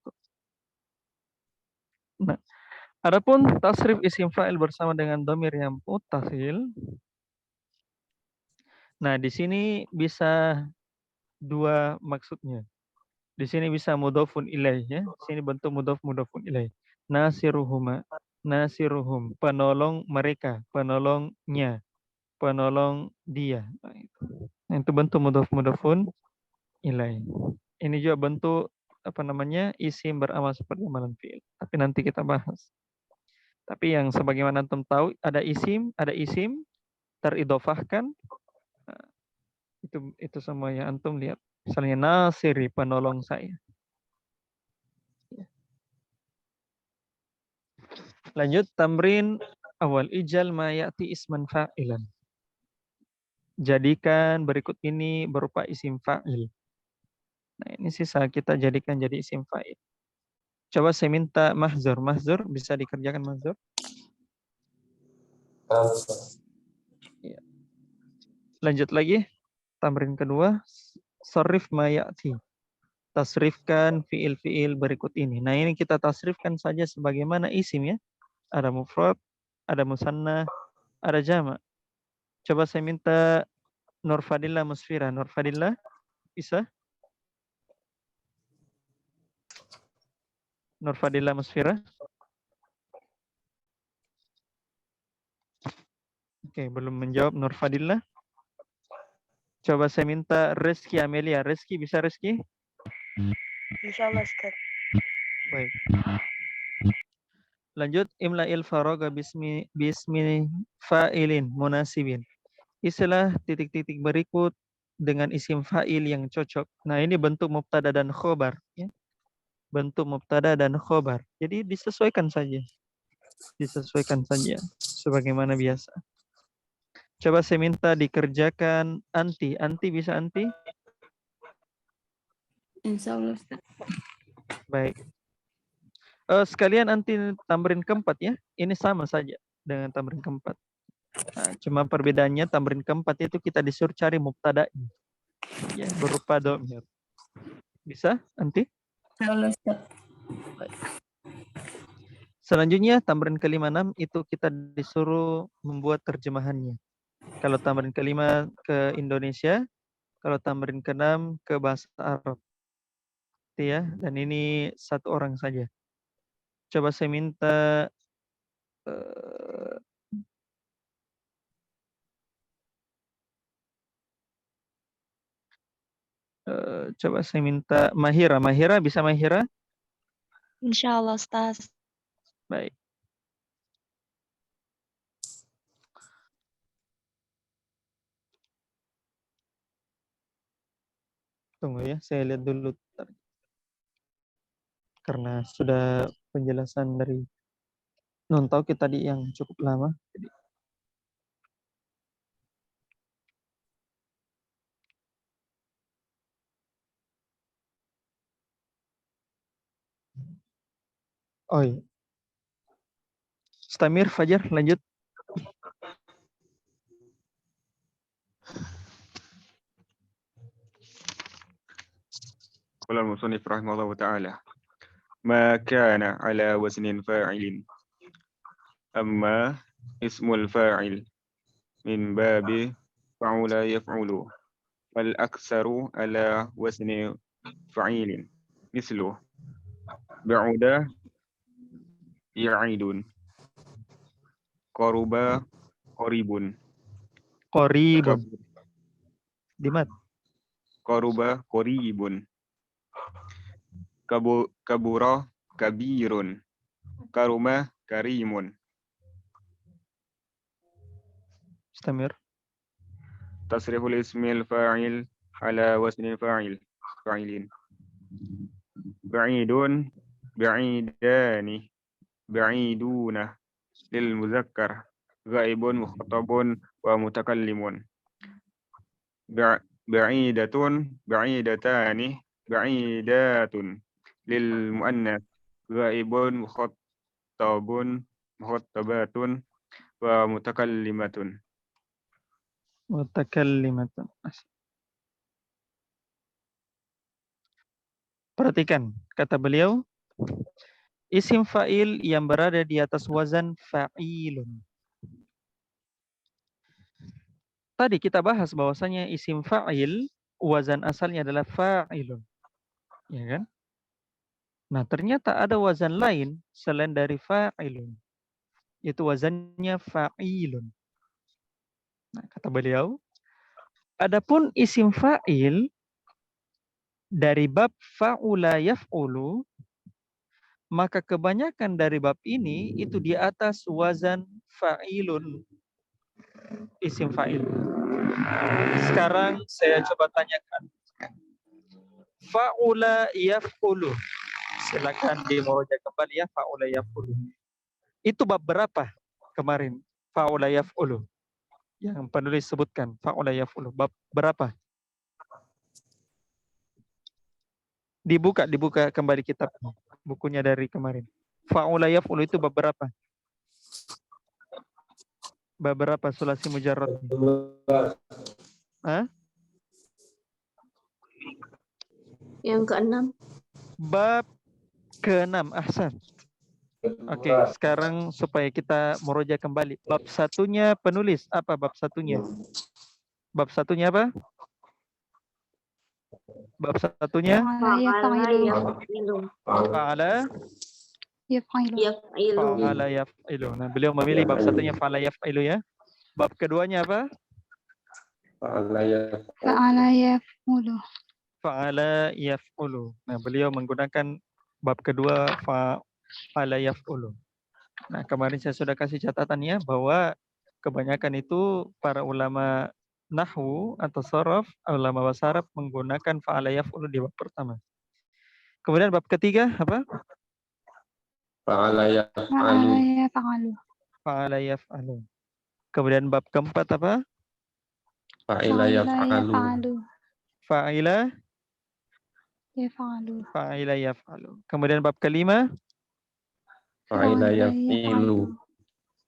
Nah, adapun tasrif isim fa'il bersama dengan dhamir yang muttasil. Nah, di sini bisa dua maksudnya. Di sini bisa mudhofun ilaih ya. Di sini bentuk mudhofun ilaih. Nasiruhuma, nasiruhum, penolong mereka, penolongnya. penolong dia. Nah, itu bentuk mudhaf-mudhafun ilaih. Ini juga bentuk isim beramal seperti amalan fi'il. Tapi nanti kita bahas. Tapi yang sebagaimana antum tahu ada isim teridofahkan. Nah, itu semua yang antum lihat. Misalnya nasiri, penolong saya. Lanjut tamrin awal, ijal ma ya'ti isman fa'ilan. Jadikan berikut ini berupa isim fa'il. Nah, ini sisa kita jadikan jadi isim fa'il. Coba saya minta mahzur. Mahzur bisa dikerjakan mahzur? Ya. Lanjut lagi. Tamrin kedua. Sarif ma ya'ti. Tasrifkan fi'il-fi'il berikut ini. Nah, ini kita tasrifkan saja sebagaimana isim ya. Ada mufrad, ada musanna, ada jama'. Coba saya minta Nurfadillah Musfira. Nurfadillah bisa? Nurfadillah Musfira. Oke, belum menjawab Nurfadillah. Coba saya minta Rizky Amelia. Rizky, bisa Rizky? Insyaallah Ustaz. Baik. Lanjut, imla'il faraga bismi fa'ilin munasibin. Isilah titik-titik berikut dengan isim fa'il yang cocok. Nah, ini bentuk mubtada dan khobar. Ya. Bentuk mubtada dan khobar. Jadi disesuaikan saja. Disesuaikan saja. Sebagaimana biasa. Coba saya minta dikerjakan anti. Anti bisa anti? Insyaallah Ustaz. Baik. Sekalian anti tamrin keempat ya. Ini sama saja dengan tamrin keempat. Nah, cuma perbedaannya tamrin keempat itu kita disuruh cari mubtada'nya. Ya, berupa dhamir. Bisa anti? Insyaallah Ustaz. Baik. Selanjutnya tamrin ke-56 itu kita disuruh membuat terjemahannya. Kalau tamrin ke-5 ke Indonesia, kalau tamrin ke-6 ke bahasa Arab. Ya, dan ini satu orang saja. Coba saya minta coba saya minta Mahira. Mahira, bisa Mahira? Insyaallah Ustaz. Baik. Tunggu ya, saya lihat dulu. Karena sudah penjelasan dari non taukid tadi yang cukup lama. Jadi oh iya. Stamir, Fajar, lanjut. قال المصنف رحمه الله تعالى ما كان على وزن فاعل أما اسم الفاعل من باب فعل يفعل والأكثر على وزن فعيل مثله بعد يعيد قرب قريب Qoribun. Dimat. قرب قريب كبر كبير كرم كريم Stamir. تصريف الاسم الفاعل على وزن فاعل بعيد بعيدان بعيدون للمذكر غائب مخاطب ومتكلم بعيدة بعيدتان بعيدات للمؤنث غائب مخاطب مخاطبات ومتكلمة. Mutakallimatun. Perhatikan, kata beliau, isim fa'il yang berada di atas wazan fa'ilun. Tadi kita bahas bahwasanya isim fa'il wazan asalnya adalah fa'ilun. Ya kan? Nah, ternyata ada wazan lain selain dari fa'ilun. Itu wazannya fa'ilun. Nah, kata beliau, adapun isim fa'il dari bab fa'ula yaf'ulu, maka kebanyakan dari bab ini itu di atas wazan fa'ilun, isim fa'il. Sekarang saya coba tanyakan. Fa'ula yaf'ulu. Silakan dimurojaah kembali ya, fa'ula yaf'ulu. Itu bab berapa kemarin? Fa'ula yaf'ulu. Yang penulis sebutkan, fa'ula yaf'ulu. Bab berapa? Dibuka kembali kitab bukunya dari kemarin. Fa'ula yaf'ulu itu bab berapa? Bab berapa sulasi mujarrad? Hah? Yang keenam. Bab ke-6. Ahsan. Oke, sekarang supaya kita murojaah kembali. Bab satunya penulis apa bab satunya? Bab satunya apa? Bab satunya fa'ala yaf'ilu. Nah, beliau memilih bab satunya fa'ala yaf'ilu ya. Bab keduanya apa? Fa'ala yaf'ulu. Fa'ala yaf'ulu. Nah, beliau menggunakan bab kedua fa'ala yaf'ulu. Nah, kemarin saya sudah kasih catatannya bahwa kebanyakan itu para ulama nahwu atau sharaf, ulama bahasa Arab menggunakan fa'ala yaf'ulu di bab pertama. Kemudian bab ketiga apa? Fa'ala yaf'alu. Fa'ala yaf'alu. Kemudian bab keempat apa? Fa'ila yaf'alu. Fa'ila yaf'alu. Kemudian bab kelima? Fa'ila yaf'ilu.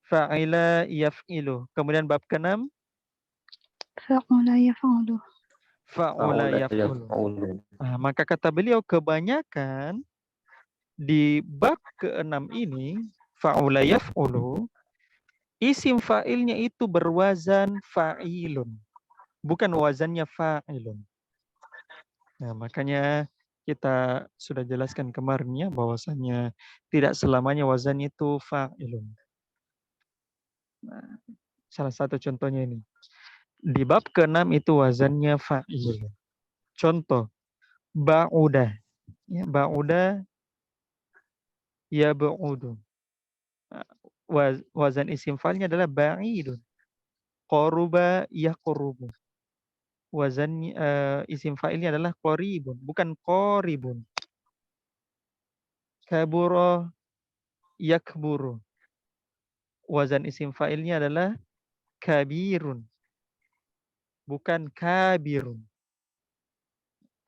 Fa'ila yaf'ilu. Kemudian bab keenam? Fa'ula yaf'ulu. Fa'ula yaf'ulu. Nah, maka kata beliau kebanyakan di bab ke-6 ini fa'ula yaf'ulu, isim fa'ilnya itu berwazan fa'ilun, bukan wazannya fa'ilun. Nah, makanya kita sudah jelaskan kemarin ya bahwasannya tidak selamanya wazan itu fa'ilun. Nah, salah satu contohnya ini. Di bab ke-6 itu wazannya fa'ilun. Contoh, ba'udah. Ya, ba'udah ya ba'udu. Wazan isim fa'ilnya adalah ba'idun. Qaruba yaqrubu. Wazan isim fa'ilnya adalah qaribun, bukan qaribun. Kabura yakburu. Wazan isim fa'ilnya adalah kabirun, bukan kabirun.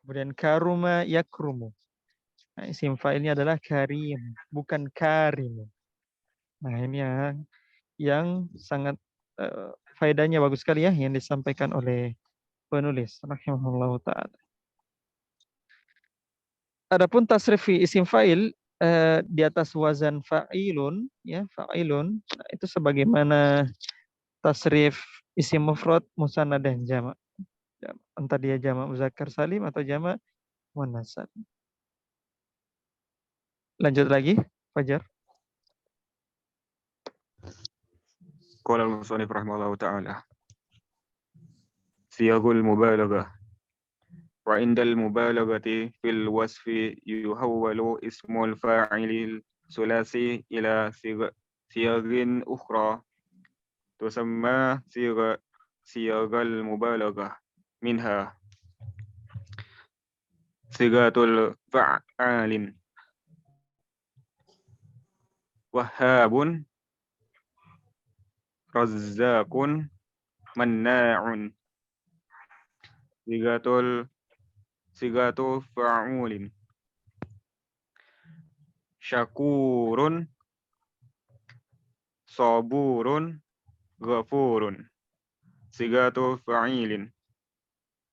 Kemudian karuma yakrumu. Nah, isim fa'ilnya adalah karim, bukan karim. Nah, ini yang sangat faedahnya bagus sekali ya yang disampaikan oleh penulis rahimahullah ta'ala. Adapun tasrif isim fa'il di atas wazan fa'ilun ya, fa'ilun, nah, itu sebagaimana tasrif isim mufrad musanna dan jamak. Entah dia jamak muzakkar salim atau jamak muannas salim. Lanjut lagi, Fajar. Qala al-musannif rahimahullahu ta'ala. Siyagul mubalaghah. Wa indal mubalaghati fil wasfi yuhawwalu ismul fa'ilil sulasi ila siyagin ukhra tusamma siyagal mubalaghah minha sigatul fa'alin wahhabun razzaqun manna'un sigatu fa'ulin syakurun saburun ghafurun sigatu fa'ilin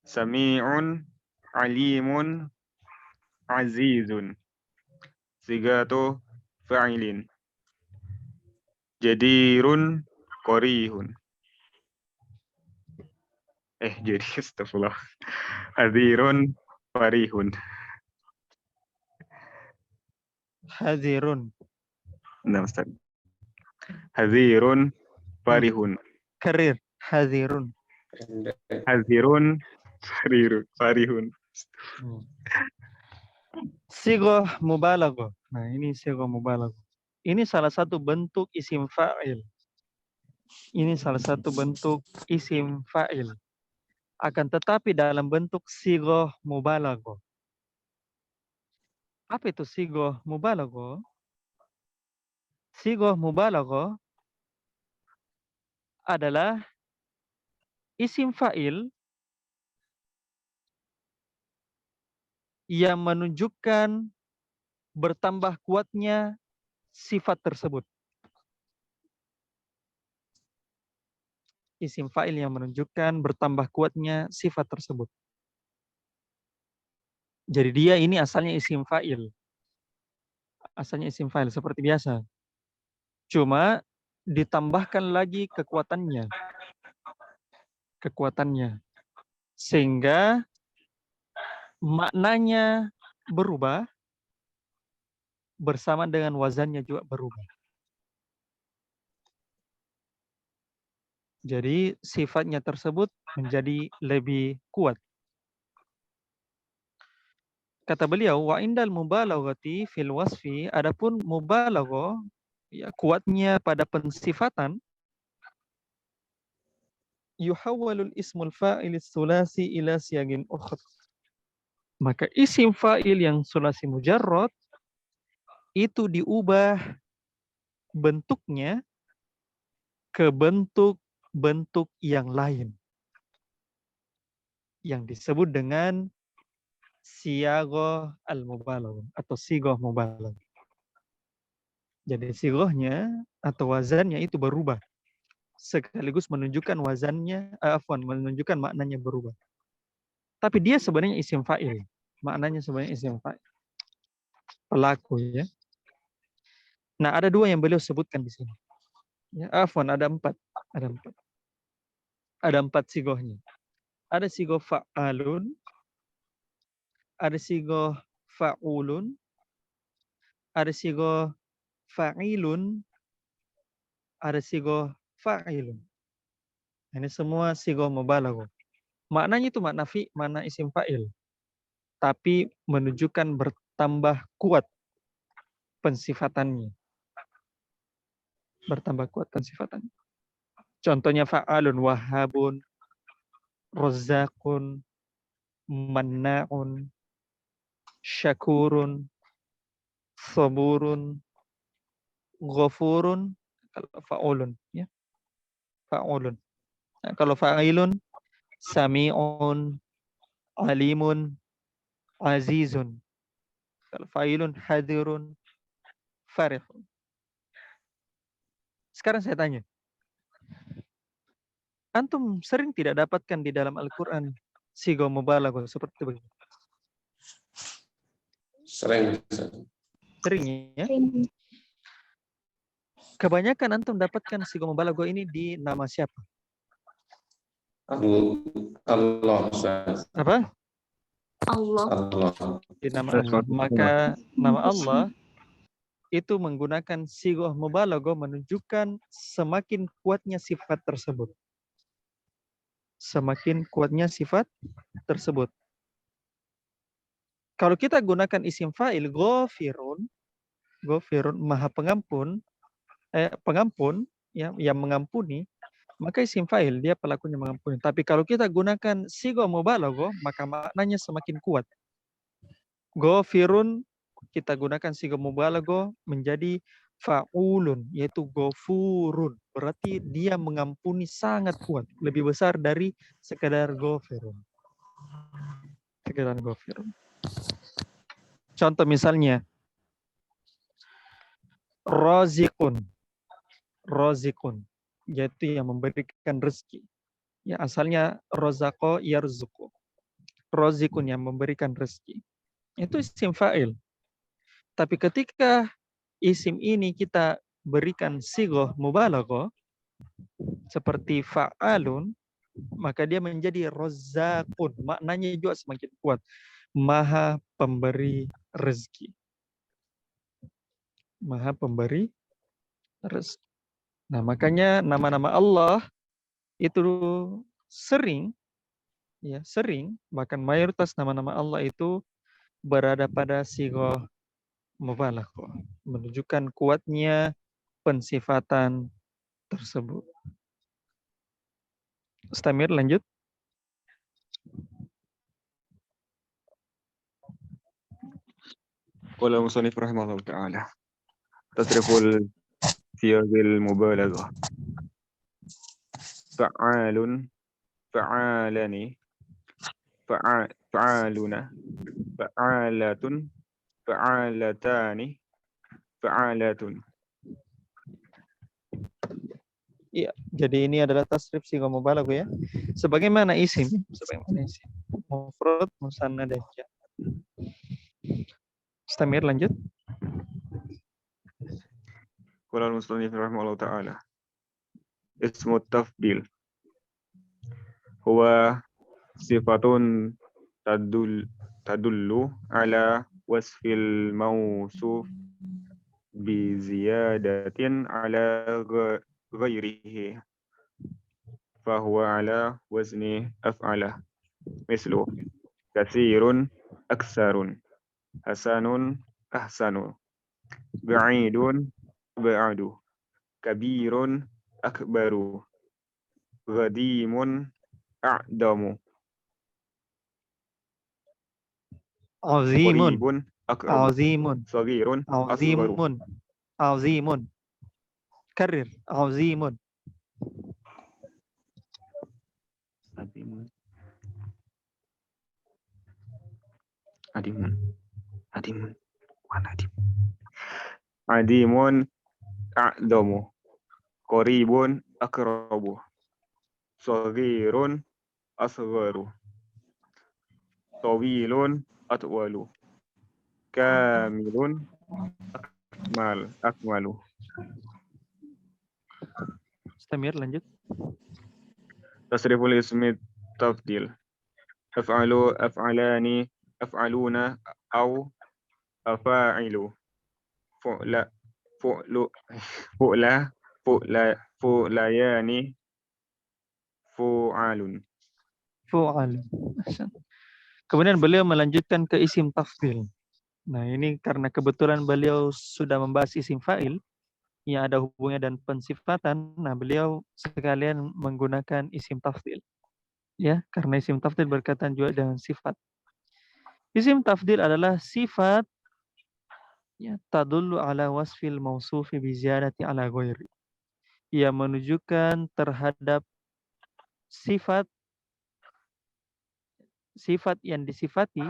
sami'un alimun azizun sigatu fa'ilin jadirun qarihun jadi astagfirullah hadirun farihun. Hadirun. Nah, Ustaz. Hadirun farihun. Karir. Hadirun. Hazirun, farihun. Sigoh mubalaghah. Nah, ini sigoh mubalaghah. Ini salah satu bentuk isim fa'il. Ini salah satu bentuk isim fa'il. Akan tetapi dalam bentuk sigoh mubalaghah. Apa itu sigoh mubalaghah? Sigoh mubalaghah adalah isim fa'il yang menunjukkan bertambah kuatnya sifat tersebut. Isim fa'il yang menunjukkan bertambah kuatnya sifat tersebut. Jadi dia ini asalnya isim fa'il. Asalnya isim fa'il seperti biasa. Cuma ditambahkan lagi kekuatannya. Sehingga maknanya berubah bersama dengan wazannya juga berubah. Jadi sifatnya tersebut menjadi lebih kuat. Kata beliau, wa indal mubalaghati fil wasfi, adapun mubalaghah ya kuatnya pada pensifatan, yuhawwalul ismul fa'il sulasi ila siyagin ukhra. Maka isim fa'il yang sulasi mujarrad itu diubah bentuknya ke bentuk-bentuk yang lain yang disebut dengan siyaghah al-mubalaghah atau sighah mubalaghah. Jadi sighahnya atau wazannya itu berubah sekaligus menunjukkan menunjukkan maknanya berubah. Tapi dia sebenarnya isim fa'il. Maknanya sebenarnya isim fa'il. Pelaku ya. Nah, ada dua yang beliau sebutkan di sini. Ya, ada empat. Ada empat sighahnya. Ada sighah fa'alun, ada sighah fa'ulun, ada sighah fa'ilun, ada sighah fa'ilun. Ini semua sighah mubalaghah. Maknanya itu makna isim fa'il. Tapi menunjukkan bertambah kuat pensifatannya. Contohnya fa'alun, wahabun, razzaqun, manna'un, syakurun, saburun, ghafurun, kalau fa'ulun ya. Fa'ulun. Nah, kalau fa'ilun sami'un, alimun, azizun. Kalau fa'ilun hadirun, farihun. Sekarang saya tanya. Antum sering tidak dapatkan di dalam Al-Qur'an sighah mubalaghah seperti begini? Sering. Sering ya? Kebanyakan antum dapatkan sighah mubalaghah ini di nama siapa? Allah. Apa? Allah. Di nama Allah. Maka nama Allah itu menggunakan sighah mubalaghah menunjukkan semakin kuatnya sifat tersebut. Semakin kuatnya sifat tersebut. Kalau kita gunakan isim fa'il ghafirun, maha pengampun, pengampun ya, yang mengampuni, maka isim fa'il dia pelakunya mengampuni. Tapi kalau kita gunakan sighah mubalaghah, maka maknanya semakin kuat. Ghafirun kita gunakan sighah mubalaghah menjadi fa'ulun, yaitu ghafurun. Berarti dia mengampuni sangat kuat, lebih besar dari sekedar ghafirun. Contoh misalnya raziqun, yaitu yang memberikan rezeki. Ya, asalnya razaqo yarzuqu. Raziqun yang memberikan rezeki. Itu isim fa'il. Tapi ketika isim ini kita berikan sighah mubalaghah seperti fa'alun, maka dia menjadi razzaqun. Maknanya juga semakin kuat. Maha pemberi rezeki. Maha pemberi rezeki. Nah, makanya nama-nama Allah itu sering, ya sering, bahkan mayoritas nama-nama Allah itu berada pada sighah mubalaghah, menunjukkan kuatnya pensifatan tersebut. Mustamir, lanjut. Qala musannif rahimahullah ta'ala. Tasriful siyagil mubalaghah. Fa'alun, fa'alani, fa'aluna, fa'alatun, fa'alatani, fa'alatun. Iya, jadi ini adalah tasrif sighah mubalaghah ya. Sebagaimana isim, mufrad, musanna dan jama'. Mustamir, lanjut. Qala al-musannif rahimahullah ta'ala. Ismu tafdil huwa sifatun tadullu ala wasfil mawsuf bi ziyadatin ala ghairihi fahuwa ala wazni af'ala mislu katsirun aksarun hasanun ahsanu ba'idun ba'adu kabirun akbaru ghadimun a'damu Azimun, qaribun aqrabu azimun, saghirun asgharu azimun, azimun. Karir, azimun. adimun adimun adimun wan adimun a'damu qaribun aqrabu saghirun asgharu tawilun atwalu kamilun akmalu. Mustamir, lanjut. Tasriful ismi tafdil af'alu af'alani af'aluna au afa'ilu fu'la fu'lu fu'la fu'layani fu'alun. Fu'al. Kemudian beliau melanjutkan ke isim tafdil. Nah, ini karena kebetulan beliau sudah membahas isim fa'il yang ada hubungannya dan pensifatan. Nah, beliau sekalian menggunakan isim tafdil. Ya, karena isim tafdil berkaitan juga dengan sifat. Isim tafdil adalah sifat ya tadullu ala wasfil mausufi bi ziyadati ala ghairi. Ia menunjukkan terhadap sifat yang disifati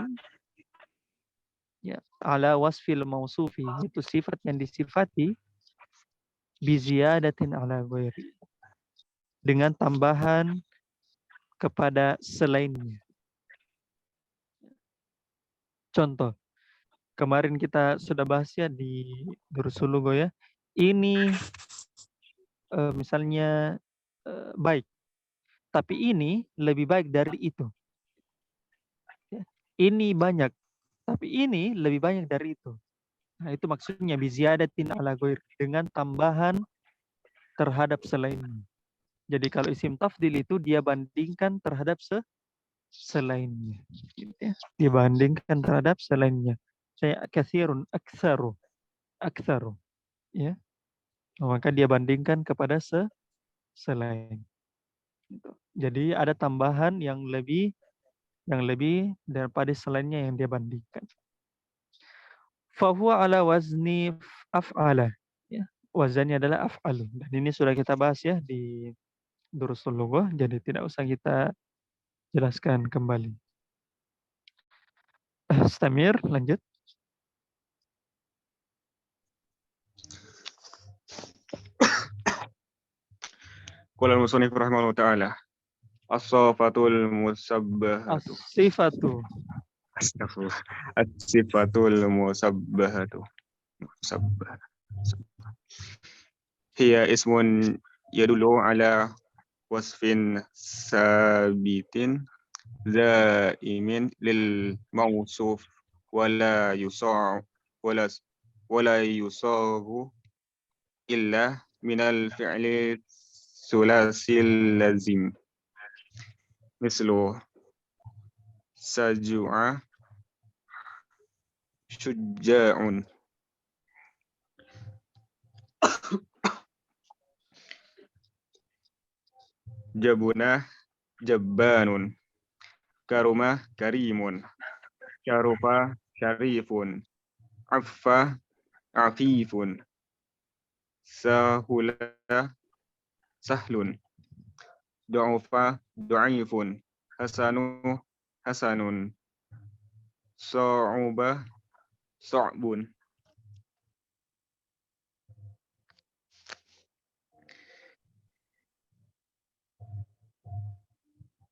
ya ala wasfil mausufi, itu sifat yang disifati bi ziyadatin ala ghairi, dengan tambahan kepada selainnya. Contoh, kemarin kita sudah bahas ya di Durusul Lugha ya. Ini misalnya baik, tapi ini lebih baik dari itu. Ya. Ini banyak, tapi ini lebih banyak dari itu. Nah, itu maksudnya biziyadatin ala ghair, dengan tambahan terhadap selainnya. Jadi kalau isim tafdil itu dia bandingkan terhadap selainnya. Gitu ya. Dibandingkan terhadap selainnya. Saya katsirun aktsaru. Aktsaru. Ya. Maka dia bandingkan kepada selain. Gitu. Jadi ada tambahan yang lebih daripada selainnya yang dia bandingkan. Fahuwa ala wazni af'ala. Ya. Wazannya adalah af'alu. Dan ini sudah kita bahas ya di Durusul Lughah, jadi tidak usah kita jelaskan kembali. Mustamir, lanjut. Qala al-musannif rahimahullah ta'ala. As-sifatul musabbahatu. As-sifatu. Astagfirullah. As-sifatul musabbahatu. Hiya ismun yadullu ala wasfin sabitin zaimin lil mawsuf wala yusagu illa minal fi'li sulasil lazim. Mislu saju'a syujja'un. Jabuna jabbanun. Karuma karimun. Syarufa syarifun. Affa afifun. Sahula sahlun. Du'ufa du'ifun. Hasanu hasanun. Sa'uba sa'bun.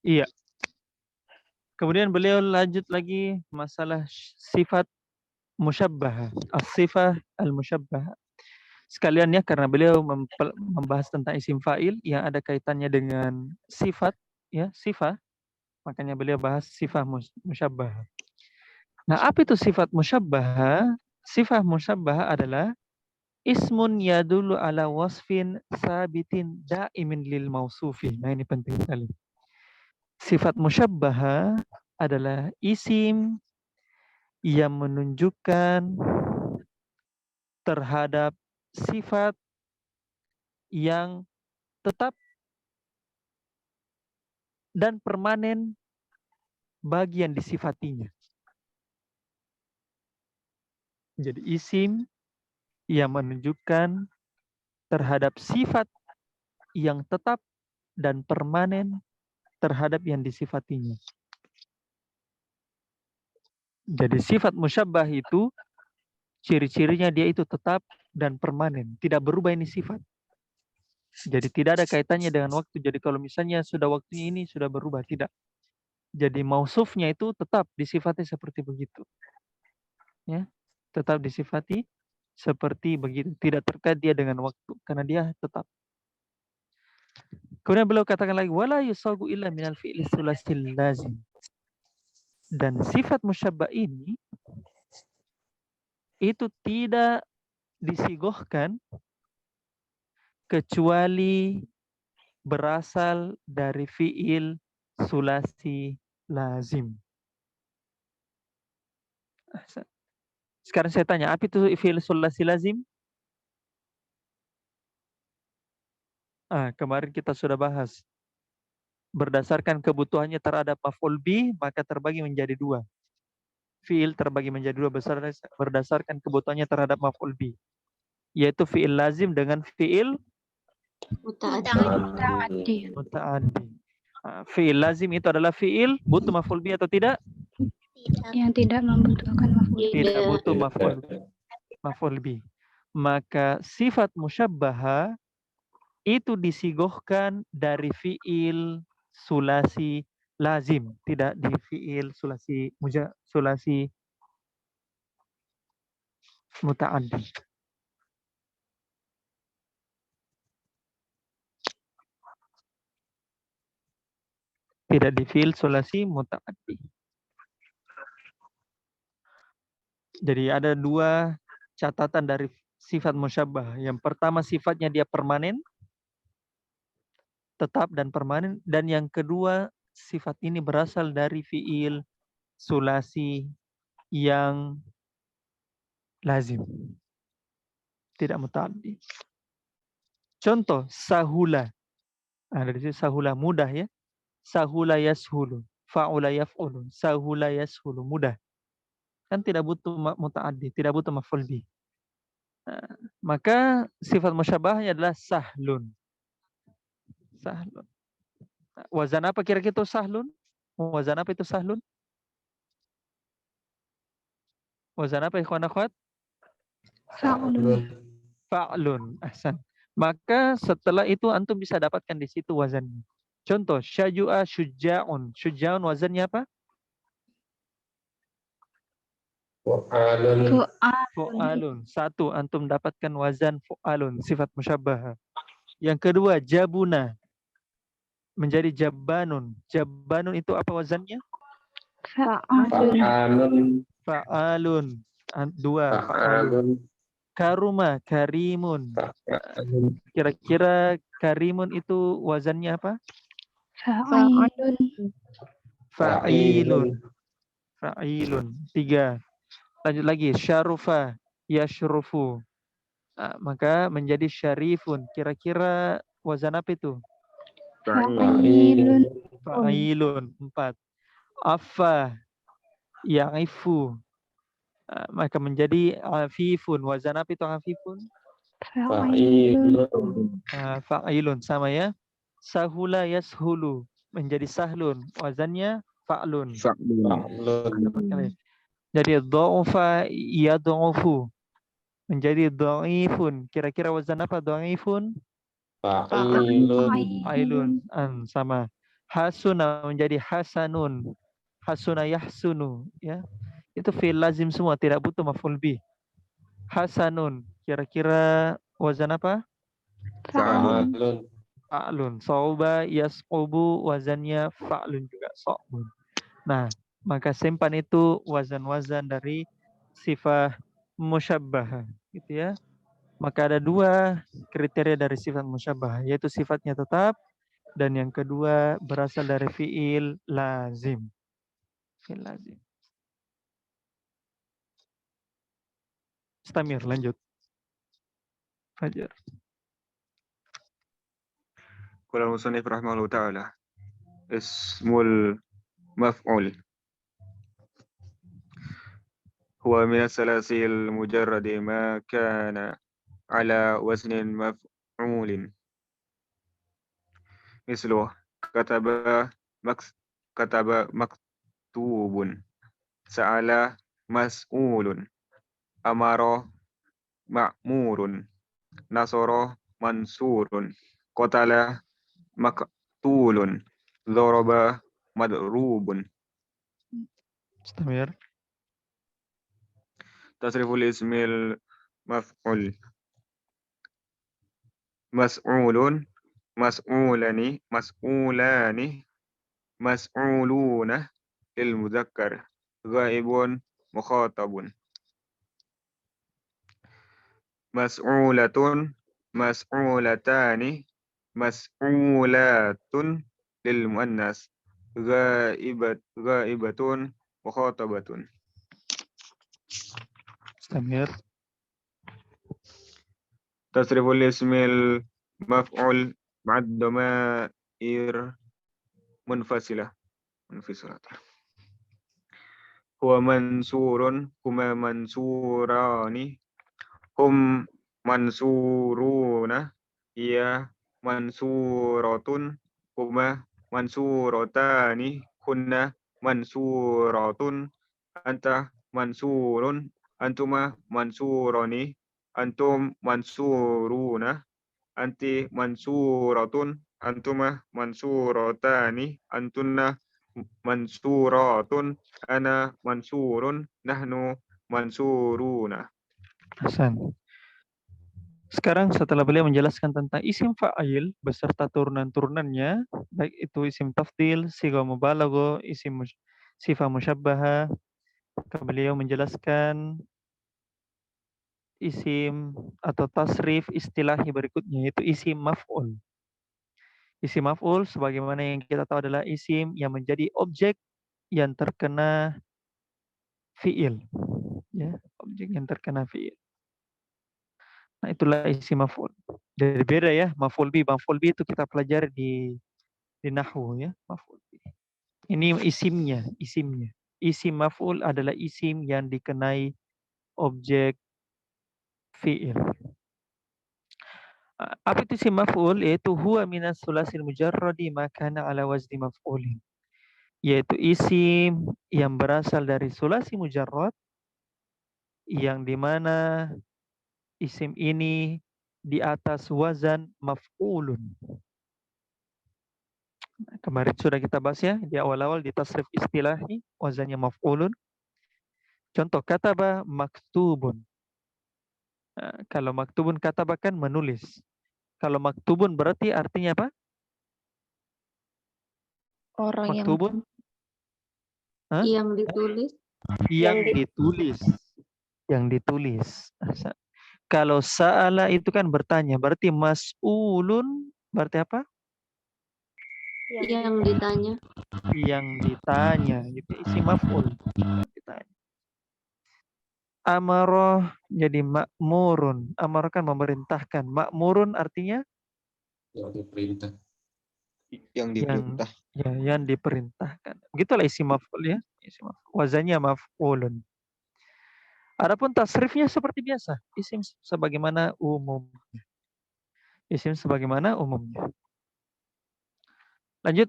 Iya. Kemudian beliau lanjut lagi masalah sifat musyabbah, as-sifah al-musyabbah. Sekalian ya, karena beliau membahas tentang isim fa'il yang ada kaitannya dengan sifat, ya, sifat, makanya beliau bahas sifat musyabbah. Nah, apa itu sifat musyabbah? Sifat musyabbah adalah ismun yadullu ala wasfin sabitin da'imin lil mausufi. Nah, ini penting sekali. Sifat musyabbah adalah isim yang menunjukkan terhadap sifat yang tetap dan permanen bagi yang disifatinya. Jadi isim yang menunjukkan terhadap sifat yang tetap dan permanen terhadap yang disifatinya. Jadi sifat musyabbah itu ciri-cirinya dia itu tetap dan permanen, tidak berubah ini sifat. Jadi tidak ada kaitannya dengan waktu. Jadi kalau misalnya sudah waktunya ini sudah berubah, tidak. Jadi mausufnya itu tetap disifati seperti begitu. Ya, tetap disifati seperti begitu, tidak terkait dia dengan waktu karena dia tetap. Kemudian beliau katakan lagi wala yusagu illa minal fi'li tsulasil lazim. Dan sifat musyabbah ini itu tidak disigohkan kecuali berasal dari fi'il sulasi lazim. Sekarang saya tanya, apa itu fi'il sulasi lazim? Kemarin kita sudah bahas. Berdasarkan kebutuhannya terhadap maf'ul bi, maka terbagi menjadi dua. Fi'il terbagi menjadi dua berdasarkan kebutuhannya terhadap maf'ul bi. Yaitu fi'il lazim dengan fi'il Muta'addi. Fi'il lazim itu adalah fi'il butuh maf'ul bi atau tidak? Yang tidak membutuhkan maf'ul bi. Tidak butuh maf'ul bi. Maka sifat musyabbah itu disigohkan dari fi'il sulasi lazim, tidak di fi'il sulasi muta'addi. Tidak di fi'il sulasi muta'addi. Jadi ada dua catatan dari sifat musyabbah. Yang pertama sifatnya dia permanen, tetap dan permanen, dan yang kedua sifat ini berasal dari fi'il sulasi yang lazim, tidak muta'addi. Contoh sahula. Dari sini sahula mudah ya. Sahula yashulu, fa'ula yaf'ulu, sahula yashulu mudah. Kan tidak butuh muta'addi, tidak butuh maf'ul bi. Maka sifat musyabbahnya adalah sahlun. Sahlun. Wazan apa kira-kira itu sahlun? Wazan apa itu sahlun? Wazan apa ikhwan akhwat? Fa'lun. Fa'lun. Ahsan. Maka setelah itu antum bisa dapatkan di situ wazannya. Contoh syaju'a syujja'un. Syujja'un wazannya apa? Fu'alun. Satu, antum dapatkan wazan fu'alun, sifat musyabbah. Yang kedua, jabuna. Menjadi jabbanun. Jabbanun itu apa wazannya? Fa'alun. Fa'alun. Dua. Fa'alun. Karuma, karimun. Kira-kira karimun itu wazannya apa? Fa'ilun. Fa'ilun. Fa'ilun. 3. Lanjut lagi. Syarufa, yashrufu. Maka menjadi syarifun. Kira-kira wazan apa itu? Fa'ilun. Fa'ilun. 4. Affa, ya'ifu. Maka menjadi afifun. Wazan apa itu afifun? Fa'ilun. Fa'ilun. Sama ya. Sahula yashulu. Menjadi sahlun. Wazannya fa'lun. Jadi dha'ufa yad'ufu. Menjadi dha'ifun. Kira-kira wazan apa dha'ifun? Fa'ilun. Sama. Hasuna menjadi hasanun. Hasuna yahsunu. Ya. Itu fi'il lazim semua. Tidak butuh maf'ul bih. Hasanun. Kira-kira wazan apa? Fa'ilun. Fa'lun. Sauba yasqubu. Wazannya fa'lun juga. So'bun. Nah, maka simpan itu wazan-wazan dari sifat musyabbah, gitu ya. Maka ada 2 kriteria dari sifat musyabbah, yaitu sifatnya tetap dan yang kedua berasal dari fi'il lazim. Fi'il lazim. Istamir, lanjut. Fajar. Qala al-musannif rahimahullahu ta'ala. Ismul maf'ul. Huwa min as-salasil mujarradi ma kana ala waznin maf'ulin. Misluh kataba maktubun. Sa'ala mas'ulun. Amara ma'murun. Nasara mansurun. Qatala maktulun. Dharaba madrubun. Istamir. Tasriful ismil maf'ul. Mas'ulun, mas'ulani, mas'ulani, mas'uluna lil mudzakkar. Ghaibun, mukhatabun. Mas'ulatun, mas'ulatani, mas'ulatun lil muannas. Ghaibatun, mukhatabatun. Istamir. Tasriful ismil maf'ul ma'ad dhamair munfasilah. Huwa mansurun, huma mansurani, hum mansuruna, hiya mansuratun, huma mansuratani, kunna mansuratun, anta mansurun, antuma mansurani, antum mansuruna, anti mansuratun, antuma mansuratani, antunna mansuratun, ana mansurun, nahnu mansuruna. Hasan. Sekarang setelah beliau menjelaskan tentang isim fa'il beserta turunan-turunannya, baik itu isim tafdil, sigha mubalagha, sifat musyabbaha, beliau menjelaskan isim atau tasrif istilahi berikutnya, yaitu isim maf'ul. Isim maf'ul sebagaimana yang kita tahu adalah isim yang menjadi objek yang terkena fi'il. Ya, objek yang terkena fi'il. Nah, itulah isim maf'ul. Jadi beda ya, maf'ul bi. Maf'ul bi itu kita pelajari di nahwu ya, maf'ul bi. Ini isimnya. Isim maf'ul adalah isim yang dikenai objek fi'il. Apa itu isim maf'ul? Yaitu huwa minas sulasil mujarradi makana ala wazni maf'ulin. Yaitu isim yang berasal dari sulasi mujarrad yang dimana isim ini di atas wazan maf'ulun. Kemarin sudah kita bahas ya di awal-awal di tasrif istilahi wazannya maf'ulun. Contoh kataba maktubun. Kalau maktubun kataba kan menulis. Kalau maktubun berarti artinya apa? Orang Maktubun? yang ditulis. Yang ditulis. Kalau sa'ala itu kan bertanya, berarti mas'ulun berarti apa? Yang ditanya. Yang ditanya, gitu. Isim maf'ul. Ditanya. Amaroh jadi makmurun. Amar kan memerintahkan. Makmurun artinya Yang diperintah. Yang diperintah. yang diperintahkan. Begitulah isim maf'ul ya. Isim maf'ul. Wazannya maf'ulun. Adapun tasrifnya seperti biasa, isim sebagaimana umumnya. Isim sebagaimana umumnya. Lanjut,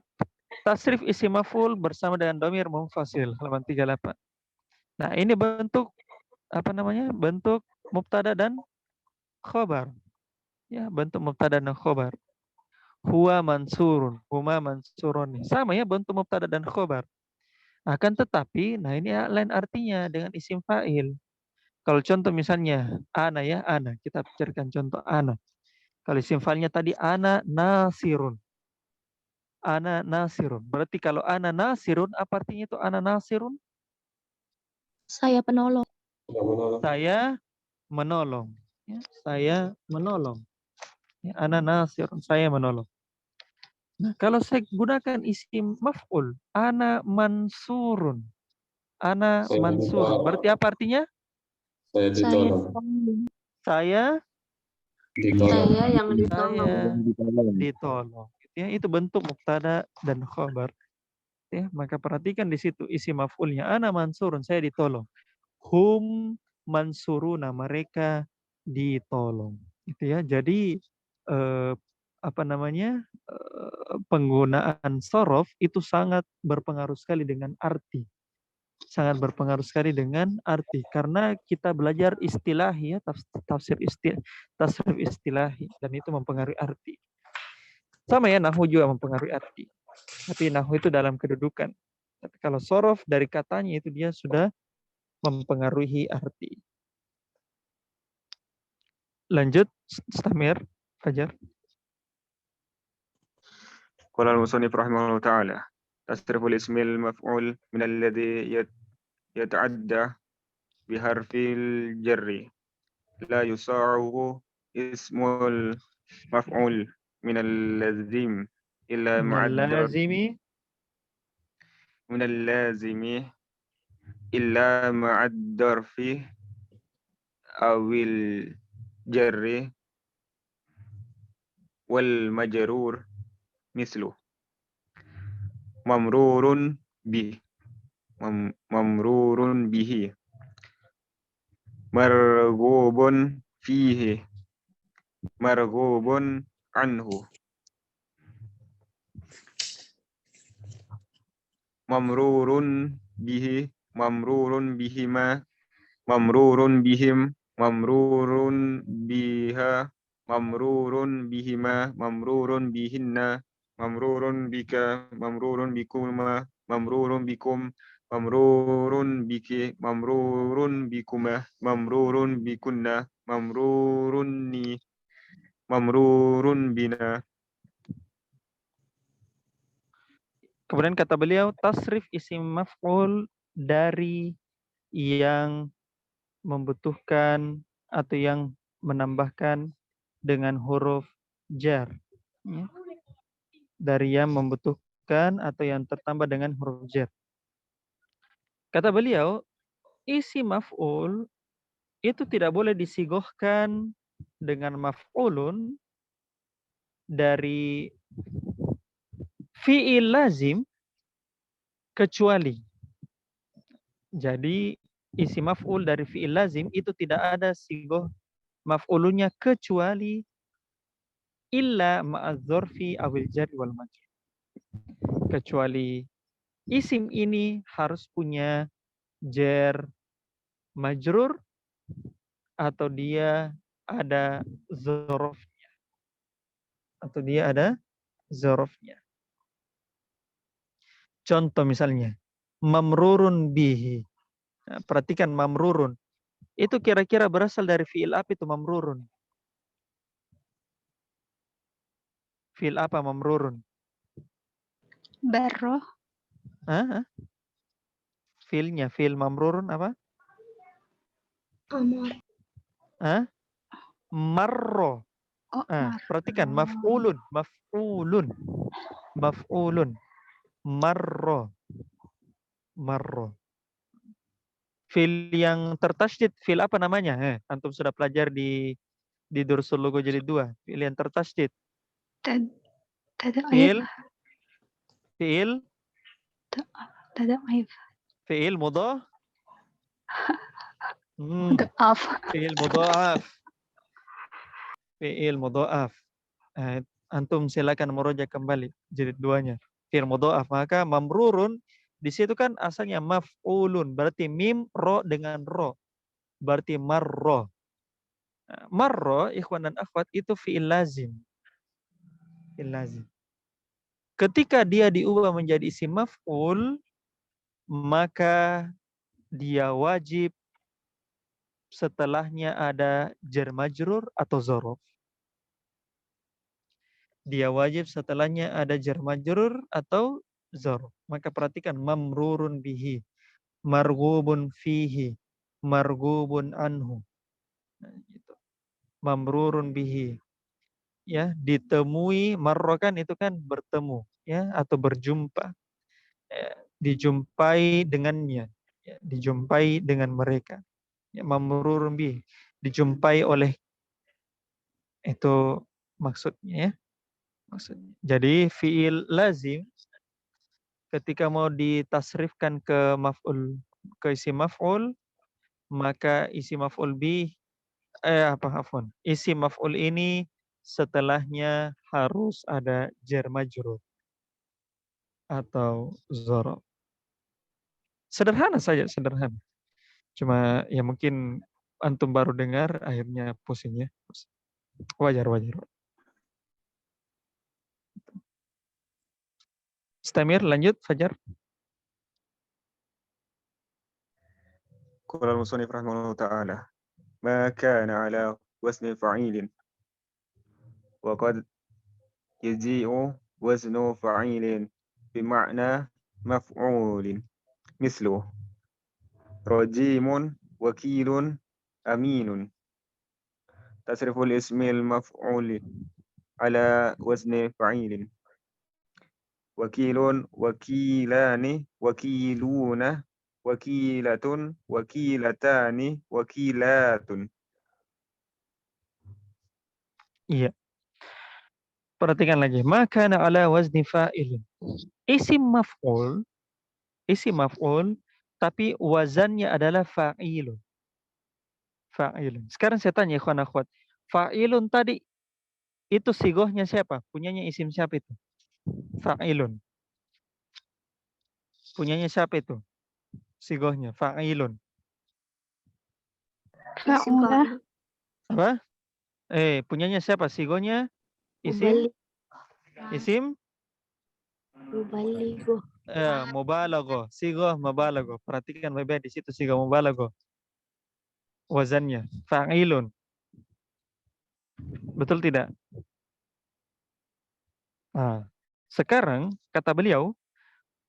tasrif isim maf'ul bersama dengan dhamir munfasil halaman 38. Nah, ini bentuk apa namanya? Bentuk mubtada dan khobar. Ya, bentuk mubtada dan khobar. Huwa mansurun, huma mansurun. Sama ya bentuk mubtada dan khobar. Akan tetapi, nah ini lain artinya dengan isim fa'il. Kalau contoh misalnya ana ya, ana. Kita bicarakan contoh ana. Kalau isim fa'ilnya tadi ana nasirun. Ana nasirun. Berarti kalau ana nasirun, apa artinya itu ana nasirun? Saya penolong. Sudah menolong. Saya menolong. Ya, saya menolong. Ya, ana nasirun, saya menolong. Nah, kalau saya gunakan isim maf'ul, ana mansurun. Ana Saya mansurun. ditolong. Berarti apa artinya? Saya Saya ditolong. Saya Ditolong. Saya yang ditolong. saya ditolong. Ya, itu bentuk mubtada dan khabar. Ya, maka perhatikan di situ isi maf'ulnya ana mansurun, saya ditolong. Hum mansuruna, mereka ditolong. Itu ya. Jadi apa namanya? Penggunaan sorof itu sangat berpengaruh sekali dengan arti. Sangat berpengaruh sekali dengan arti karena kita belajar istilahi ya, tasrif istilahi dan itu mempengaruhi arti. Sama ya, nahwu juga mempengaruhi arti. Tapi nahwu itu dalam kedudukan. Tapi kalau sorof dari katanya itu dia sudah mempengaruhi arti. Lanjut, Stamir, Fajar. قال المصنف رحمه الله تعالى تصرف الاسم المفعول من الذي يتعدى بحرف الجر لا يصاعه اسم المفعول من اللازم إلا مع الظرف من اللازم إلا مع الظرف أو الجر والمجرور مثله ممرور به ممرور به مرغوب فيه مرغوب عنه ممرور به ممرور بهما ممرور بهم ممرور بها ممرور بهما ممرور بهن ممرور بك ممرور بكما ممرور بكم ممرور بك ممرور بكما ممرور بكنا ممرورني ممرور بنا. Kemudian kata beliau, tasrif isim maf'ul dari yang membutuhkan atau yang menambahkan dengan huruf jar. Ya. Dari yang membutuhkan atau yang tertambah dengan huruf jar. Kata beliau, isi maf'ul itu tidak boleh disigohkan dengan maf'ulun dari fi'il lazim kecuali. Jadi isi maf'ul dari fi'il lazim itu tidak ada sigoh maf'ulunnya kecuali illa ma'adz-dzarfi awil jar wal majrur. Kecuali isim ini harus punya jar majrur atau dia ada zorofnya. Atau dia ada zorofnya. Contoh misalnya, mamrurun bihi. Nah, perhatikan mamrurun. Itu kira-kira berasal dari fi'il apa itu mamrurun? Fi'il apa mamrurun? Barroh. Hah? Fi'ilnya, fi'il mamrurun apa? Amar. Hah? Marro. Oh, Perhatikan marro. maf'ulun. Marro. Fil yang tertasydid, fil apa namanya? Antum sudah pelajar di Dursul Lugo jilid 2. Fil yang tertasydid. تضعيف. Fiil تضعيف. fiil mudhaf. مضاعف. Fiil mudhaf. Fiil mudhaf. Antum silakan merujuk kembali jilid 2-nya. Fiil mudhaf, maka mamrurun di situ kan asalnya maf'ulun, berarti mim ro dengan ro. Berarti marro. Marro, ikhwan dan akhwat, itu fiil lazim. Fiil lazim. Ketika dia diubah menjadi isim maf'ul, maka dia wajib setelahnya ada jar majrur atau dzaraf. Dia wajib setelahnya ada jar majrur atau dzaraf. Maka perhatikan mamrurun bihi, marghubun fihi, marghubun anhu. Nah, gitu. Mamrurun bihi. Ya, ditemui, marro kan itu kan bertemu, ya, atau berjumpa. Ya, dijumpai dengannya, ya, dijumpai dengan mereka. Ya, mamrurun bihi, dijumpai oleh, itu maksudnya, ya. Maksudnya. Jadi fiil lazim ketika mau ditasrifkan ke maf'ul, ke isim maf'ul, maka isim maf'ul bih isim maf'ul ini setelahnya harus ada jar majrur atau dzaraf. Sederhana saja, sederhana. Cuma ya mungkin antum baru dengar akhirnya pusing, ya. Wajar. Istamir, lanjut Fajar. قال المصنف رحمه الله تعالى ما كان على وزن فعيل وقد يجيء وزن فعيل بمعنى مفعول مثله رجيم وكيل أمين تصرف الاسم المفعول على وزن فعيل وكيل وكيلان وكيلون وكيلة وكيلتان وكيلات. Iya. Perhatikan lagi. Maka ala wazni fa'ilin. Isim maf'ul, tapi wazannya adalah fa'ilun. Fa'ilun. Sekarang saya tanya ikhwan akhwat. Fa'ilun tadi itu sigohnya siapa? Punyanya isim siapa itu? Fa'ilun. Punyanya siapa itu? Sigohnya fa'ilun. فعولة. Apa? Punyanya siapa? Sigohnya isim? Isim? Mubalighah. Mubalaghah. Sigoh mubalaghah. Perhatikan baik-baik di situ sigoh mubalaghah. Wazannya fa'ilun. Betul tidak? Nah, sekarang kata beliau,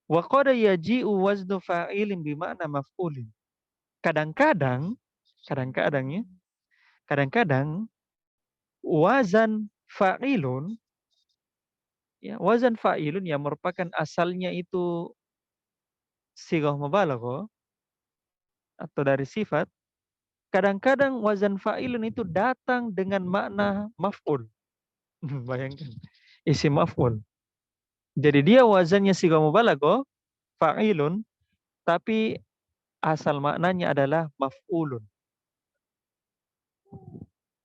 wa qad yaji'u waznu fa'ilin bima'na maf'ulin. Kadang-kadang wazan fa'ilun, ya, wazan fa'ilun yang merupakan asalnya itu sighah mubalaghah atau dari sifat, kadang-kadang wazan fa'ilun itu datang dengan makna maf'ul. Bayangkan, isim maf'ul. Jadi dia wazannya sighah mubalaghah, fa'ilun, tapi asal maknanya adalah maf'ulun.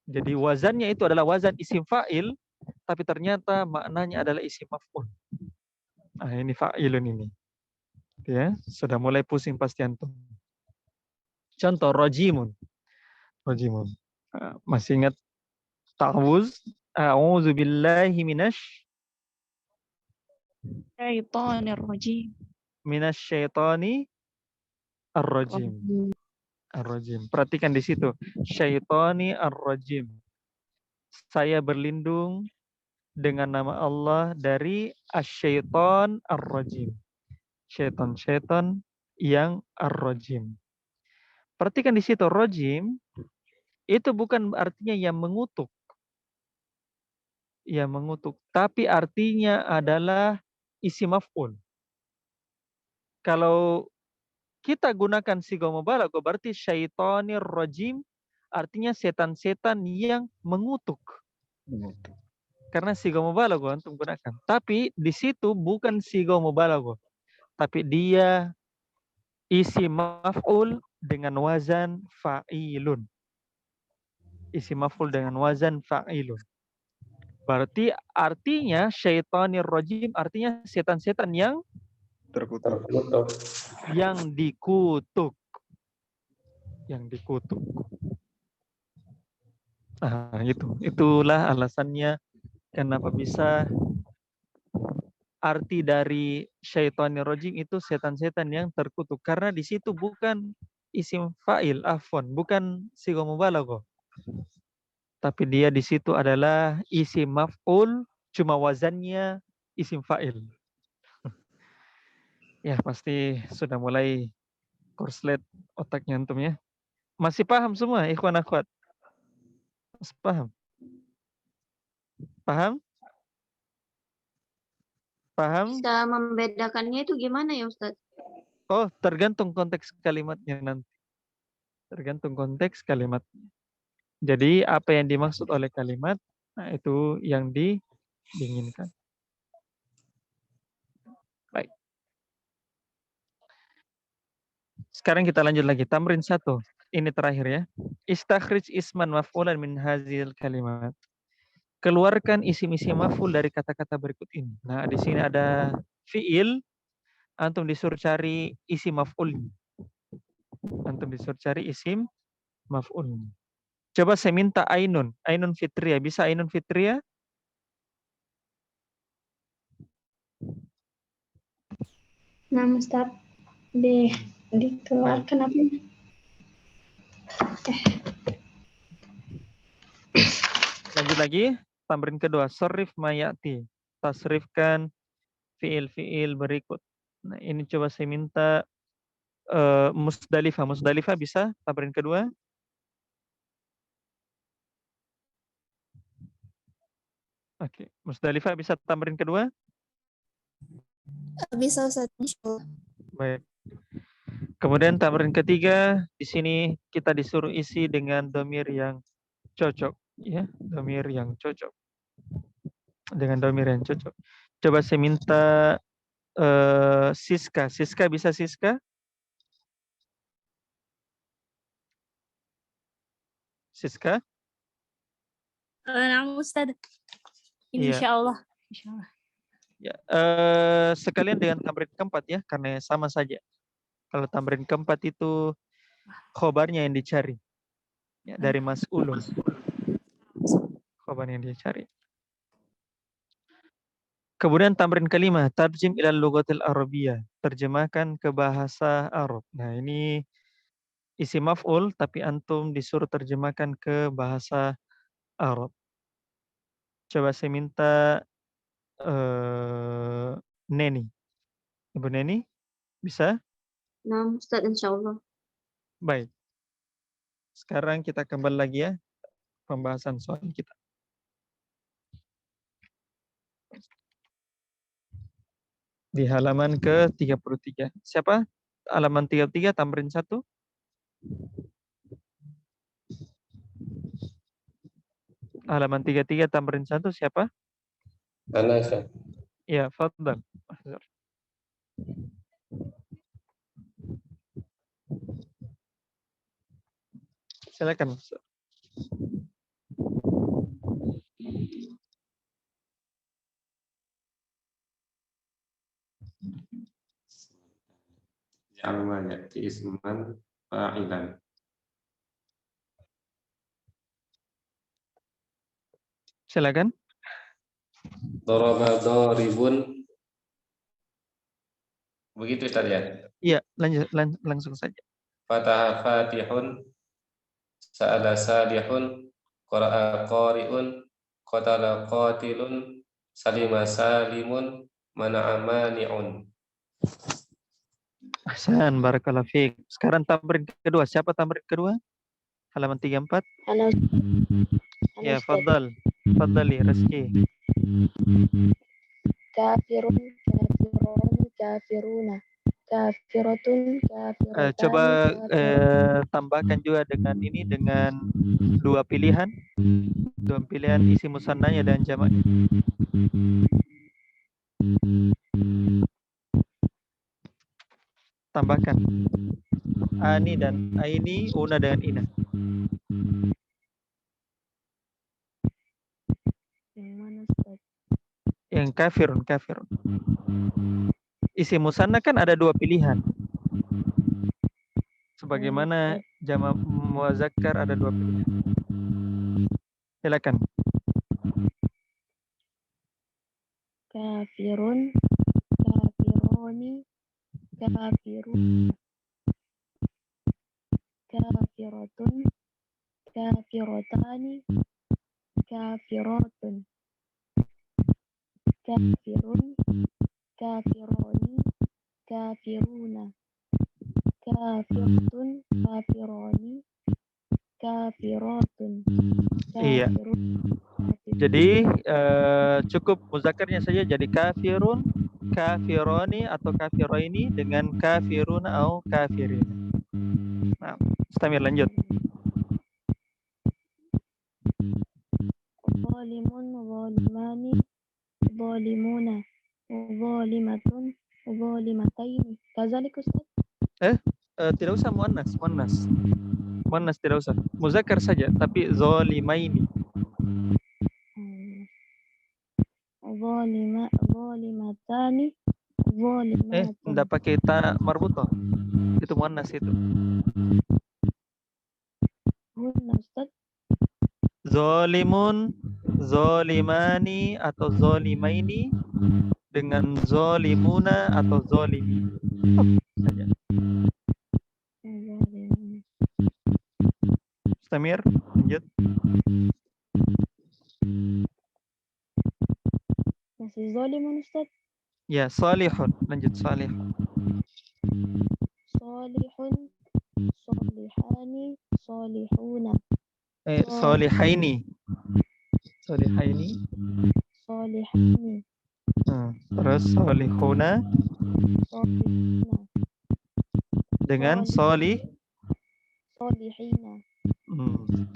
Jadi wazannya itu adalah wazan isim fa'il, tapi ternyata maknanya adalah isim maf'ul. Nah, ini fa'ilun ini. Ya, sudah mulai pusing pasti antum. Contoh rajimun. Masih ingat ta'awuz? A'udzu billahi Syaitonir rajim. minasyaitani ar-rajim. Ar-rajim. Perhatikan di situ. Syaitani ar-rajim. Saya berlindung dengan nama Allah dari asyaiton ar-rajim. Syaitan-syaitan yang ar-rajim. Perhatikan di situ rajim itu bukan artinya yang mengutuk. Yang mengutuk. Tapi artinya adalah isim maf'ul. Kalau kita gunakan siga mubalaghah berarti syaitonir rajim artinya setan-setan yang mengutuk. Karena siga mubalaghah antum gunakan. Tapi di situ bukan siga mubalaghah. Tapi dia isim maf'ul dengan wazan fa'ilun. Isim maf'ul dengan wazan fa'ilun. Berarti artinya syaitonir rajim artinya setan-setan yang Terkutuk. yang dikutuk. Yang dikutuk. Nah, itulah alasannya kenapa bisa arti dari syaitonir rajim itu setan-setan yang terkutuk. Karena di situ bukan isim fa'il, afwan, bukan siga mubalaghah. Tapi dia di situ adalah isim maf'ul, cuma wazannya isim fa'il. Ya, pasti sudah mulai korslet otaknya antum ya. Masih paham semua, ikhwan akhwat? Masih paham? Paham? Paham? Bisa membedakannya itu gimana ya Ustaz? Oh, tergantung konteks kalimatnya nanti. Tergantung konteks kalimatnya. Jadi apa yang dimaksud oleh kalimat, nah itu yang diinginkan. Baik. Sekarang kita lanjut lagi. Tamrin 1. Ini terakhir ya. Istakhrij isman maf'ulan min hazil kalimat. Keluarkan isim-isim maf'ul dari kata-kata berikut ini. Nah, di sini ada fi'il. Antum disuruh cari isim maf'ul. Antum disuruh cari isim maf'ul. Coba saya minta Ainun. Ainun Fitria. Bisa Ainun Fitria? Nah, Ustaz, dikeluarkan apa? Lanjut lagi. Tamrin kedua. Sorif mayati. Tasrifkan fiil-fiil berikut. Nah, ini coba saya minta Musdalifah. Musdalifah bisa tamrin kedua? Oke. Musdalifah bisa tamrin kedua? Bisa Ustaz, insyaallah. Baik. Kemudian tamrin ketiga, di sini kita disuruh isi dengan domir yang cocok, ya, domir yang cocok. Dengan domir yang cocok. Coba saya minta Siska. Siska bisa Siska? Siska? Nah, Ustaz. Iya. Insyaallah. Ya, sekalian dengan tamrin keempat ya, karena sama saja. Kalau tamrin keempat itu khobarnya yang dicari. Ya, dari mas'ulun. Khobar yang dicari. Kemudian tamrin kelima, tarjim ilal lughatil arabiyyah. Terjemahkan ke bahasa Arab. Nah, ini isi maf'ul, tapi antum disuruh terjemahkan ke bahasa Arab. Coba saya minta Neni. Ibu Neni, bisa? Nah, Ustaz insyaallah. Baik. Sekarang kita kembali lagi ya, pembahasan soal kita. Di halaman ke-33. Siapa? Halaman 33, tamrin 1. Halaman 33, tamrin 1, siapa? Ana, Ustaz. Ya, fadhal. Silakan. Ja'al ma ya'ti isman fa'ilan. Silakan. Daraba daribun. Begitu Ustaz ya. Iya, lanjut langsung saja. Fataha fatihun, sa'ala salihun, qara'a qari'un, qatala qatilun, salima salimun, mana'a mani'un. Ahsan, barakallahu fiik. Sekarang tamrin kedua. Siapa tamrin kedua? Halaman 34. Ana Ya, Ustaz. Fadali Rizki. Kafirun, kafironi, kafiruna. Kafiratun, kafirotani, Coba kafirun. tambahkan juga dengan ini, dengan dua pilihan isi musannanya dan jamaknya. Tambahkan ani dan aini, una dengan ina. Yang mana Ustaz? Yang kafirun. Isi musanna kan ada dua pilihan. Sebagaimana jamak muzakkar ada dua pilihan. Silakan. Kafirun, kafironi, kafirun. Kafiratun, kafirotani, kafiratun. Kafirun, kafironi, kafiruna. Kafiratun, kafironi, kafiratun. Iya. Kafirun, Jadi cukup muzakkarnya saja jadi kafirun, kafironi atau kafiroini dengan kafiruna atau kafirin. Nah, Mustamir lanjut. Zalimun, zalimani, zalimuna, zalimatun, zalimataini. Kazalik Ustaz? Tidak usah muannas tidak usah. Muzakkar saja, tapi zalimaini. Zalimatani, zalimatun. Enggak pakai ta marbutoh. Itu muannas itu. Hunna Ustaz? Zalimun, zalimani atau zalimaini dengan zalimuna atau zalimi. Saja. Mustamir, lanjut. Masih zalimun Ustaz? Ya, salihun. Lanjut, salihun. Salihun, salihani, salihuna. Salihaini. Salihaini. Salihani, Terus salihuna salihuna. dengan Salihina.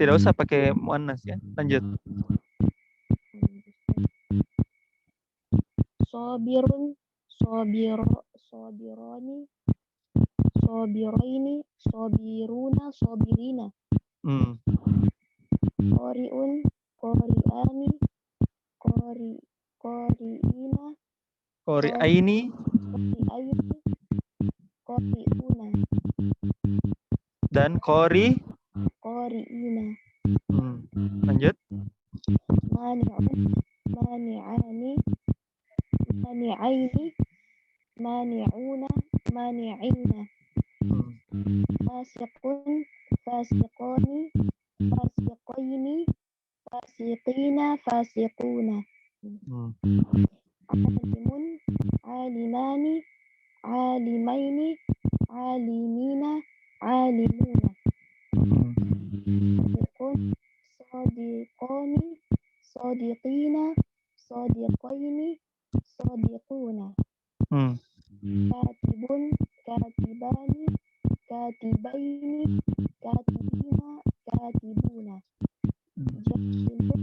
Tidak usah pakai muannas ya. Lanjut. Sabirun, sabirani, sabiraini, sabiruna, sabirina. Qari'un, qari'ani, qari'ina, Qari'aini, qari'aini, qari'una. dan qari'ina. Lanjut. Mani'un, mani'ani, mani'aini, mani'una, mani'ina. Fasiqun, fasiqani, fasiqaini, fasiqina, fasiquna. Alimun, alimani, alimaini, alimina, alimuna. Sadiqun, sadiqani, sadiqina, sadiqaini, sadiquna. Katibun, katibani, katibaini, katibina, katibuna. Jahilun,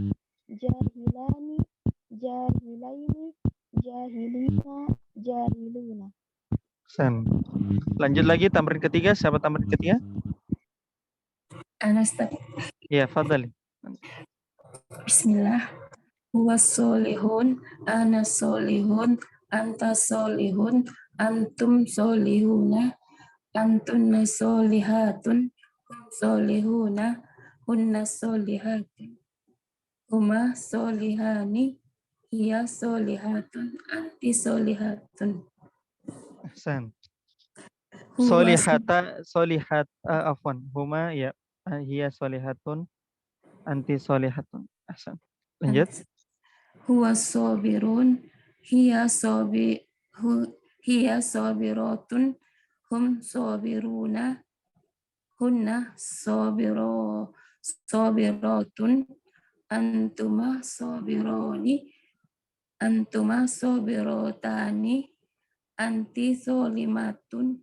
jahilani, jahilaini, jahilina, jahiluna. Lanjut lagi tamrin ketiga. Siapa tamrin ketiga? Ana Ustaz. Ya, fadhali. Bismillah. Huwa solihun, ana solihun, anta solihun, antum solihuna, antunna solihatun, hum solihuna, hunna solihatun, huma solihani, hiya solihatun, anti solihatun. Ahsan. Huwa Afwan. Huma ya, hiya solihatun, anti solihatun. Ahsan. Lanjut. Huwa sabirun, hiya sabiratun, hum sabiruna, hunna sobiratun antuma sobirotani anti solimatun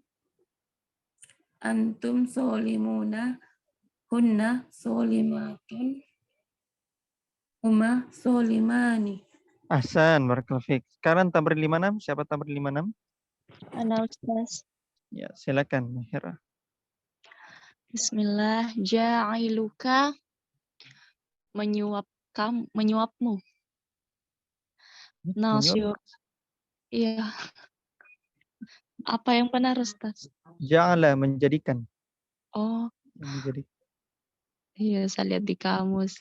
antum solimuna hunna solimatun huma solimani. Ahsan, barakallahu fiik. Sekarang tamrin 56, siapa tamrin 56? Ana Ustaz. Ya, silakan Mahira. Bismillah. Ja'iluka menyuapmu. Nasir. Iya. Apa yang benar Ustaz? Ja'ala, menjadikan. Oh, Menjadi. iya saya lihat di kamus.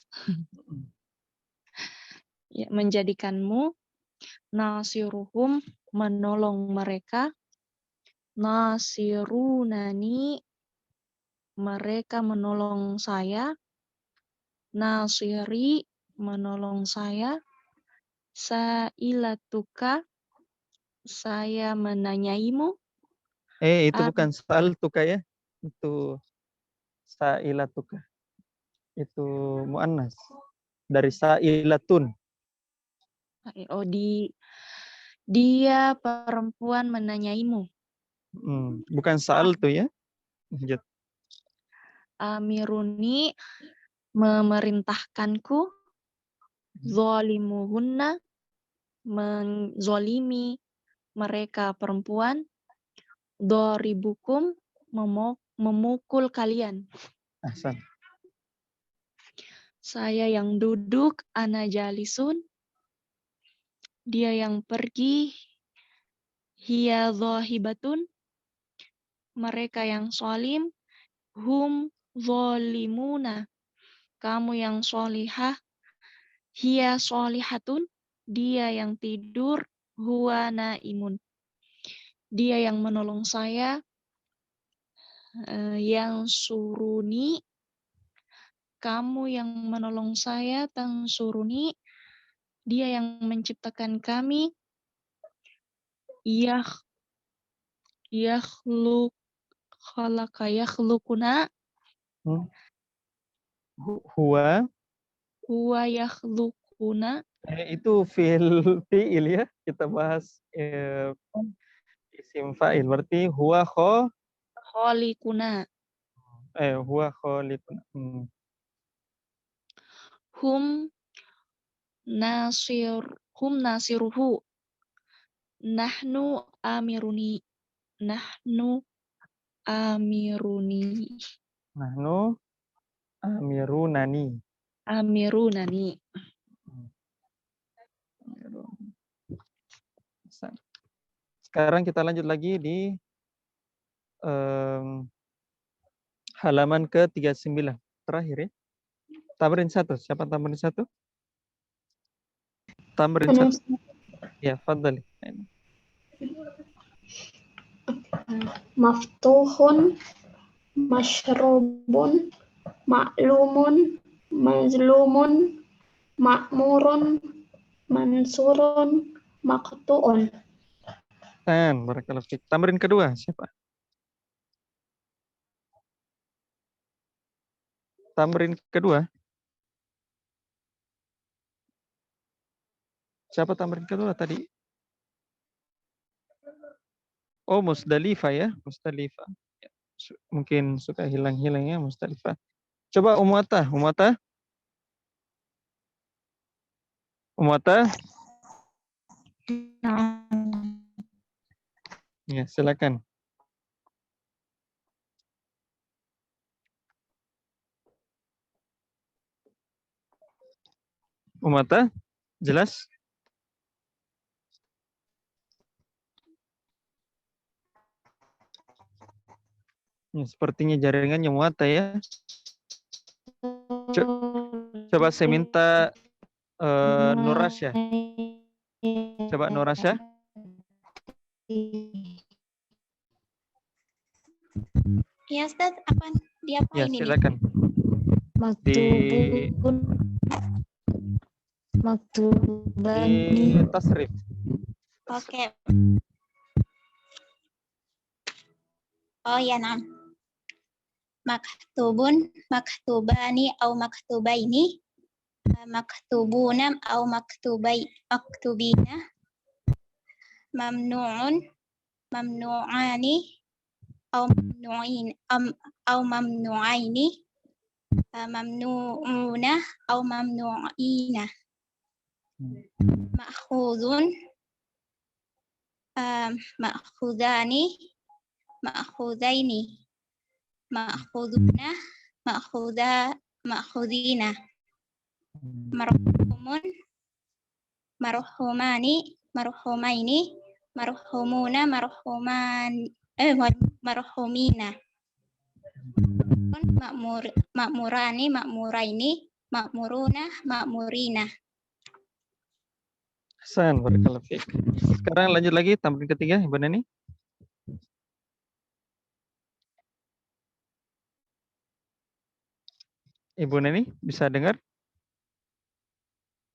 Ya, menjadikanmu nasiruhum, menolong mereka, nasirunani, mereka menolong saya, nasiri, menolong saya, sailatuka, saya menanyaimu. Itu bukan sa'altuka ya. Itu sa'ilatuka. Itu muannas. Dari sa'ilatun. Oh, dia perempuan menanyaimu. Bukan sa'altu ya. Lanjut. Amiruni, memerintahkanku, zolimuhunna, menzolimi mereka perempuan, doribukum, memukul kalian. Ahsan. Saya yang duduk, ana jalisun, dia yang pergi, hiya zahibatun, mereka yang solim, hum zolimuna, kamu yang solihah, hiya solihatun, dia yang tidur, huwa naimun, dia yang menolong saya, yang suruni, kamu yang menolong saya, tang suruni, dia yang menciptakan kami, yakhlukuna, Huwa. huwa yakhlukuna. Itu fi'il ya. Kita bahas isim fa'il. Berarti huwa Kholikuna. Huwa khaliquna. Hum nasiruhu. Nahnu amiruni. Nahnu amirunani. Sekarang kita lanjut lagi di halaman ke-39. Terakhir ya. Tamrin 1. Siapa tamrin 1? Tamrin 1. Ya, fadhali. Maftuhun, masyrubun, ma'lumun, mazlumun, ma'murun, mansurun, maqtu'un. Barakallahu fiik. Tamrin kedua siapa? Tamrin kedua. Siapa tamrin kedua tadi? Oh, Musdalifah ya, Musdalifah. Mungkin suka hilang-hilang ya Musdalifah. Coba Umata. Ya, silakan. Umata, jelas? Ya, sepertinya jaringannya Umata ya. Coba saya minta Nurasya. Coba Nurasya. Ya Ustaz, apa diapain ya, ini? silakan. Di tasrif. Oke. Oh ya, Nam. maktubun, maktubani, au maktubaini, maktubuna, au maktubina, mamnu'un, mamnu'ani, au mamnu'aini, mamnu'una, au mamnu'ina, ma'khudun, ma'khudani, ma'khudaini, ma'khuduna, ma'khudina, marhumun, marhumani, marhumaini, marhumuna, marhumina, ma'murani, ma'muraini, ma'muruna, ma'murina. Ahsan, barakallahu fiik. Sekarang lanjut lagi tamrin ketiga, Ibu Nani. Ibu Nani bisa dengar?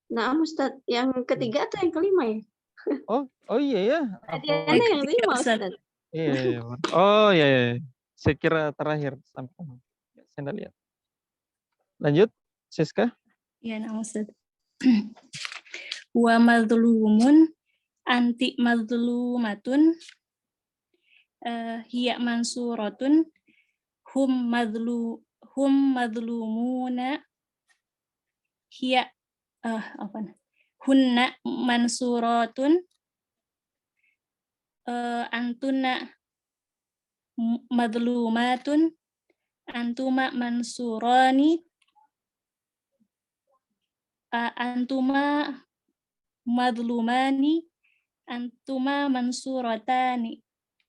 Nah, Ustaz, yang ketiga atau yang kelima ya? Oh iya ya. Hadiahnya yang kelima, Ustaz. Iya. Oh iya. Saya kira terakhir sampai. Saya enggak lihat. Lanjut, Siska. Ya, nah, Ustaz. Wa madzlumun anti madzlumatun hiya mansuratun hum madzlumuna hiya hunna mansuratun antuna madzlumatun antuma mansurani antuma madzlumani antuma mansuratani.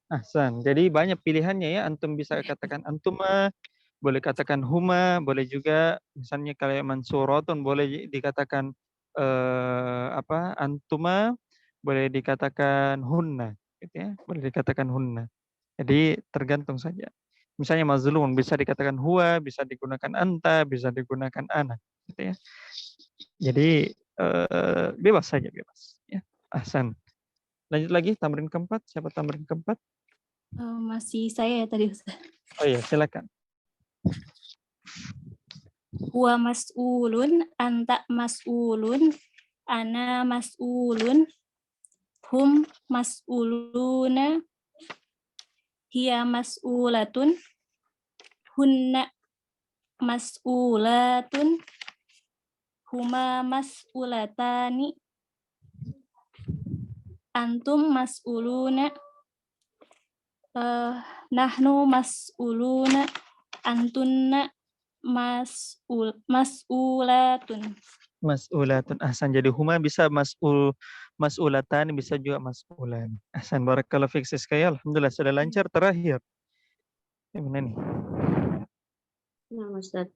Ahsan. Jadi banyak pilihannya ya. Antum bisa katakan antuma, boleh katakan huma, boleh juga misalnya kalau mansuratun boleh dikatakan antuma, boleh dikatakan hunna, gitu ya. Boleh dikatakan hunna. Jadi tergantung saja. Misalnya mazlum bisa dikatakan huwa, bisa digunakan anta, bisa digunakan ana, gitu ya. Jadi bebas saja, bebas. Ya. Ahsan. Lanjut lagi tamrin keempat. Siapa tamrin keempat? Masih saya ya tadi, Ustaz. Oh iya, silakan. Huwa mas'ulun, anta mas'ulun, ana mas'ulun, hum mas'uluna, hiya mas'ulatun, hunna mas'ulatun, huma mas'ulatani, antum mas'uluna, nahnu mas'uluna, antunna mas'ulatun. Mas'ulatun. Ahsan. Jadi huma bisa mas'ulatan, bisa juga mas'ulan. Ahsan. Barakallahu fiik Siska. Alhamdulillah sudah lancar. Terakhir. Gimana nih? Nah, Ustaz.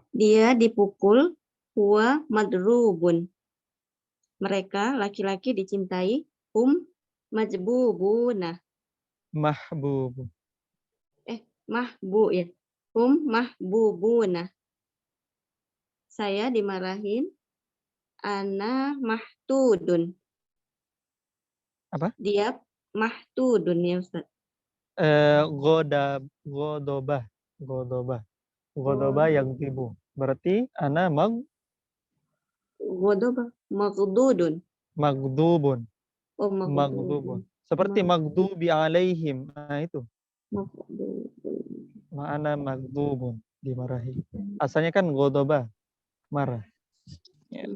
Dia dipukul, huwa madrubun. Mereka laki-laki dicintai, majbubuna. Mahbubu. Mahbu ya. Mahbubuna. Saya dimarahin, ana mahtudun. Apa? Dia mahtudun ya, Ustaz. Godobah. Godobah yang tibu. Berarti ana Godobah, magdudun. magdubun. Oh, Magdubun. Seperti magdubi alaihim. Nah itu. Ma'ana magdubun. Dimarahi. Asalnya kan godobah. Marah. Ya.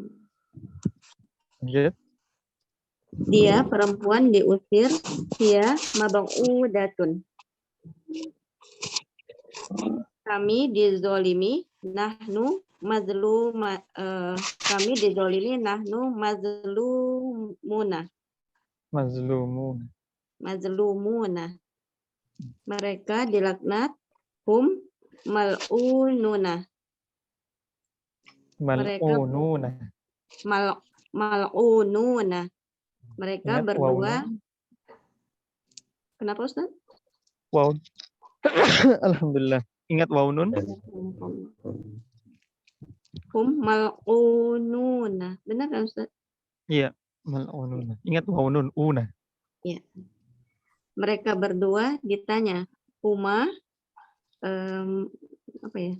Lanjut. Dia perempuan diusir, dia mab'udatun. Kami dizolimi, nahnu mazlumuna. Mereka dilaknat, hum mal'ununa. Mal'ununa. Mereka berdua. Kenapa, Ustaz? Wow. Alhamdulillah. Ingat waunun? Hum mal'ununa. Benar kan, Ustaz? Iya, mal'ununa. Ingat waunun, una. Iya. Mereka berdua ditanya. Huma apa ya?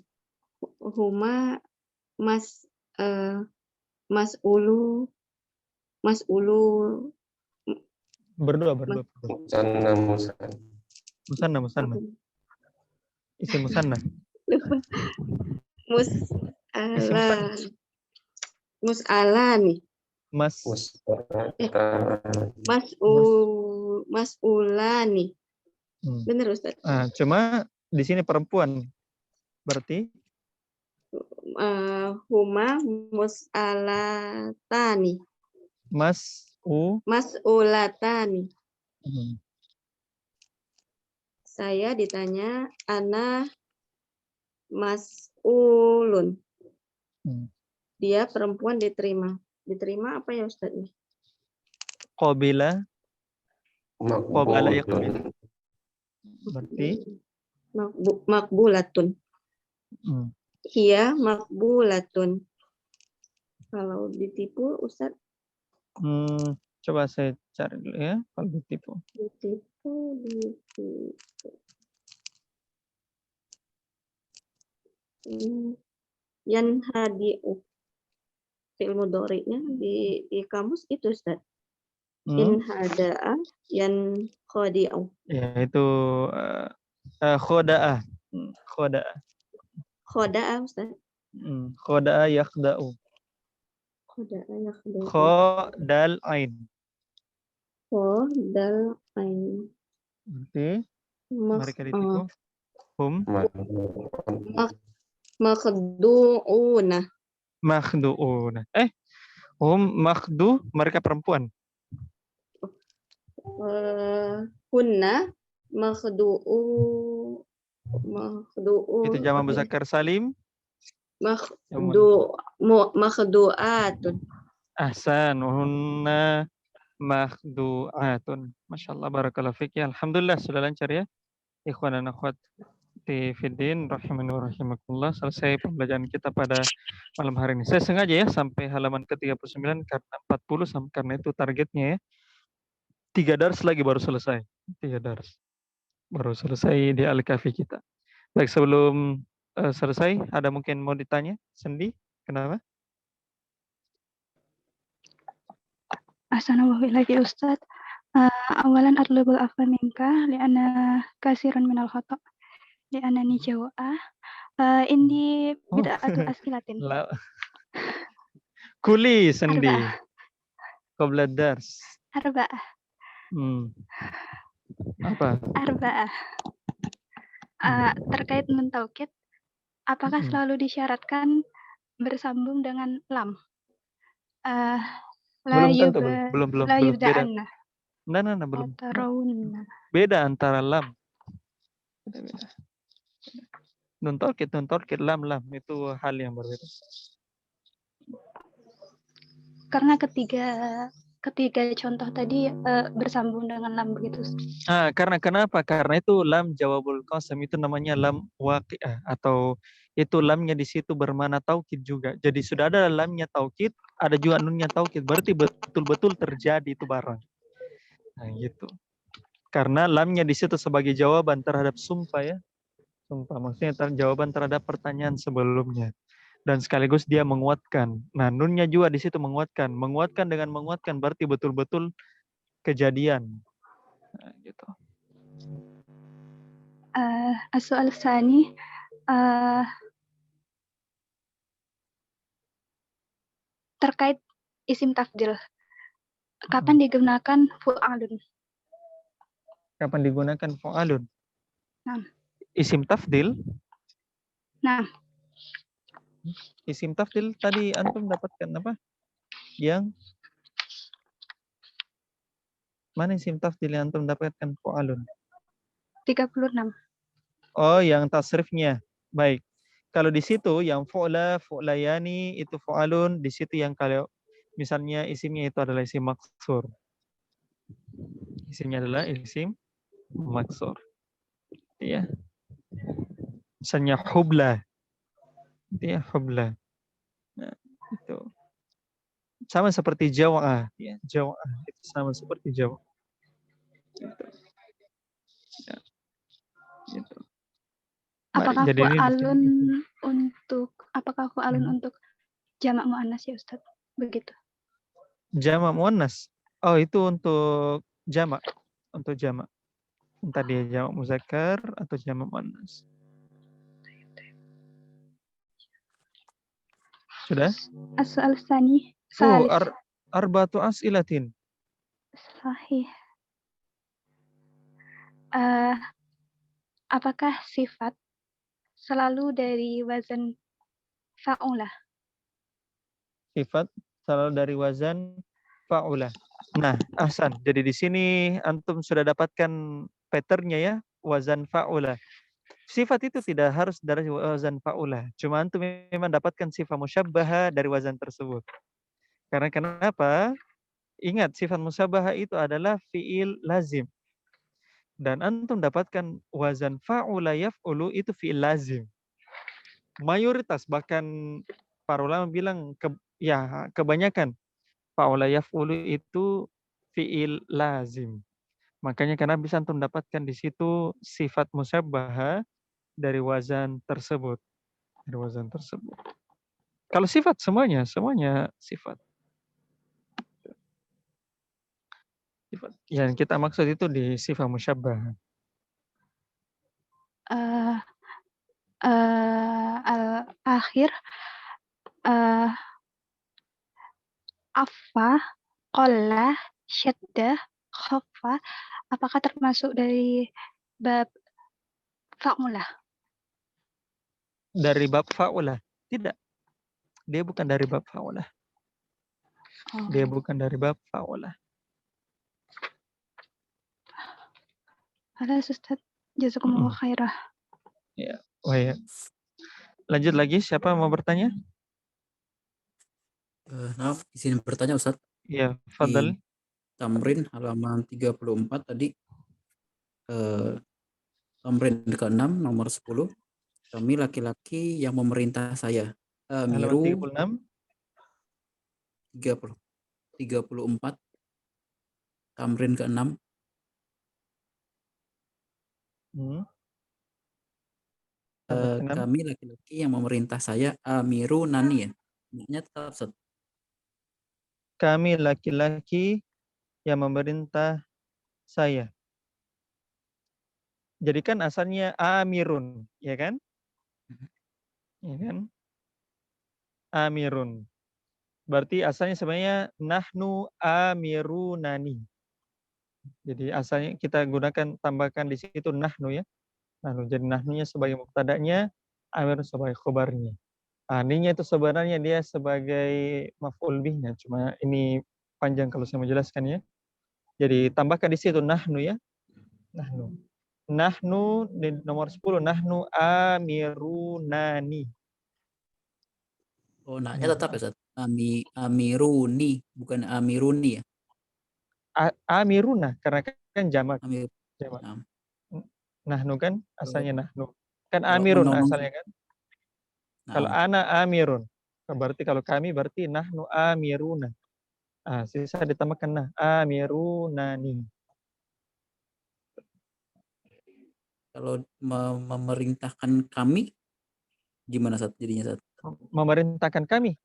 Huma mas mas ulu Berdua. Musanna musanna. Musanna. Isim musanna. Mus'alani. Mas'ulani. Benar Ustaz. Cuma di sini perempuan. Berarti huma mus'alatani. Mas'ulatani. Saya ditanya ana mas'ulun. Dia perempuan diterima. Diterima apa ya Ustaz? Qabila yaqbil. Berarti makbulatun. Hiya makbulatun. Kalau ditipu Ustaz? Coba saya cari dulu ya. Kalau ditipu. Ditipu. Yan hadi'u. Fi'il mudhari'nya di kamus itu Ustaz. In hada'a yan khadi'u. Ya, itu khoda'ah. Khoda'a Ustaz. Khoda'a yakhda'u. Khoda'a yakhda'u. Khodal ain. Khodal ain. Berarti mereka ditipu. Hum makhdu'una. Hum makhdu, mereka perempuan. Hunna makhdu'u. Itu jamak muzakkar salim. Makhdu'atun. Ahsan, hunna makhdu'atun. Masyaallah, barakallahu fik. Alhamdulillah sudah lancar ya. Ikhwan dan akhwat fiddin rahimani wa rahimakumullah. Selesai pembelajaran kita pada malam hari ini. Saya sengaja ya sampai halaman ke-39 karena 40 karena itu targetnya ya. 3 dars lagi baru selesai. 3 dars. Baru selesai di Al-Kafi kita. Baik, sebelum selesai ada mungkin mau ditanya? Sendi, kenapa? Assalamualaikum lagi Ustaz. Awalan atlubul afwa minka li'anna kasiran minal khata' li'annani jawa'ah indi bid'atul as'ilatin. Kuli Sendi. Qabla dars. Arba'ah. Apa? Arba'ah. Terkait nun taukid, apakah selalu disyaratkan bersambung dengan lam? Belum tentu, belum beda. Nah, belum. Beda antara lam. Beda. Nun taukid, lam itu hal yang berbeda. Karena ketiga contoh tadi bersambung dengan lam begitu. Karena kenapa? Karena itu lam jawabul qasam, itu namanya lam waqi'ah, atau itu lamnya di situ bermakna taukid juga. Jadi sudah ada lamnya taukid, ada juga nunnya taukid. Berarti betul-betul terjadi itu barang. Nah, gitu. Karena lamnya di situ sebagai jawaban terhadap sumpah ya. Sumpah maksudnya jawaban terhadap pertanyaan sebelumnya. Dan sekaligus dia menguatkan. Nah, nunnya juga di situ menguatkan. Menguatkan dengan menguatkan berarti betul-betul kejadian. Nah, gitu. As-soal tsani terkait isim tafdil. Kapan digunakan fu'alun? Kapan digunakan fu'alun? Nah. Isim tafdil? Nah. Isim tafdil tadi antum dapatkan apa? Yang mana isim tafdil yang antum dapatkan fu'alun? 36. Oh, yang tasrifnya. Baik. Kalau di situ yang fu'layani itu fu'alun, di situ yang kalau misalnya isimnya itu adalah isim maksur. Isimnya adalah isim maksur. Ya. Misalnya hubla. Ya, hubla. Nah, itu. Sama seperti jawa'ah, ya. Jawa'ah itu sama seperti jawa'ah. Gitu. Ya, gitu. Apakah Jadi ini di fa'alun sini untuk jamak muannas ya Ustaz? Begitu. jamak muannas. Oh, itu untuk jamak. Untuk jamak. Entah dia jamak muzakkar atau jamak muannas. Sudah? As-su'al tsani. Oh, Salis. arba'atu as'ilatin. Sahih. Apakah sifat selalu dari wazan fa'ulah? Sifat selalu dari wazan fa'ulah. Nah, ahsan. Jadi di sini antum sudah dapatkan patternnya ya, wazan fa'ulah. Sifat itu tidak harus dari wazan fa'ulah. Cuma antum memang dapatkan sifat musyabbaha dari wazan tersebut. Karena kenapa? Ingat, sifat musyabbaha itu adalah fi'il lazim. Dan antum dapatkan wazan fa'ula yaf'ulu itu fi'il lazim. Mayoritas bahkan para ulama bilang kebanyakan fa'ula yaf'ulu itu fi'il lazim. Makanya karena bisa antum dapatkan di situ sifat musyabbaha dari wazan tersebut. Dari wazan tersebut. Kalau sifat semuanya sifat. Yang kita maksud itu di sifat musyabbah. Akhir afa, qalla, syaddah, khaffa, apakah termasuk dari bab fa'ulah? Dari bab fa'ulah? Tidak. Dia bukan dari bab fa'ulah. Dia bukan dari bab fa'ulah. Halo Ustaz, jazakumullah khairah. Ya, oh ya. Lanjut lagi, siapa mau bertanya? Maaf, izin bertanya Ustaz. Iya, fadal. Di Tamrin halaman 34 tadi, Tamrin ke-6 nomor 10, kami laki-laki yang memerintah saya. Halaman 36. 34, Tamrin ke-6. Kami laki-laki yang memerintah saya, amiru nani ya. Maknanya tetap Ustaz. Kami laki-laki yang memerintah saya. Jadi kan asalnya amirun, ya kan? Ya kan? Amirun. Berarti asalnya sebenarnya nahnu amirunani. Jadi asalnya kita gunakan tambahkan di situ nahnu ya. Nahnu, jadi nahnunya sebagai mubtada'nya, amirun sebagai khobarnya. Aninya itu sebenarnya dia sebagai maf'ul bihnya, cuma ini panjang kalau saya menjelaskan ya. Jadi tambahkan di situ nahnu ya. Nahnu. Nahnu di nomor 10, nahnu amirunani. Oh, naknya tetap ya Ustaz. Amiruni, bukan amiruni ya. Amiruna karena kan jamak. Jamak. Nahnu kan asalnya nahnu. Kan amirun asalnya kan. Kalau ana amirun. Berarti kalau kami berarti nahnu amiruna. Sisa ditambahkan nah amirunani. Kalau memerintahkan kami gimana Ustaz jadinya Ustaz? Memerintahkan kami.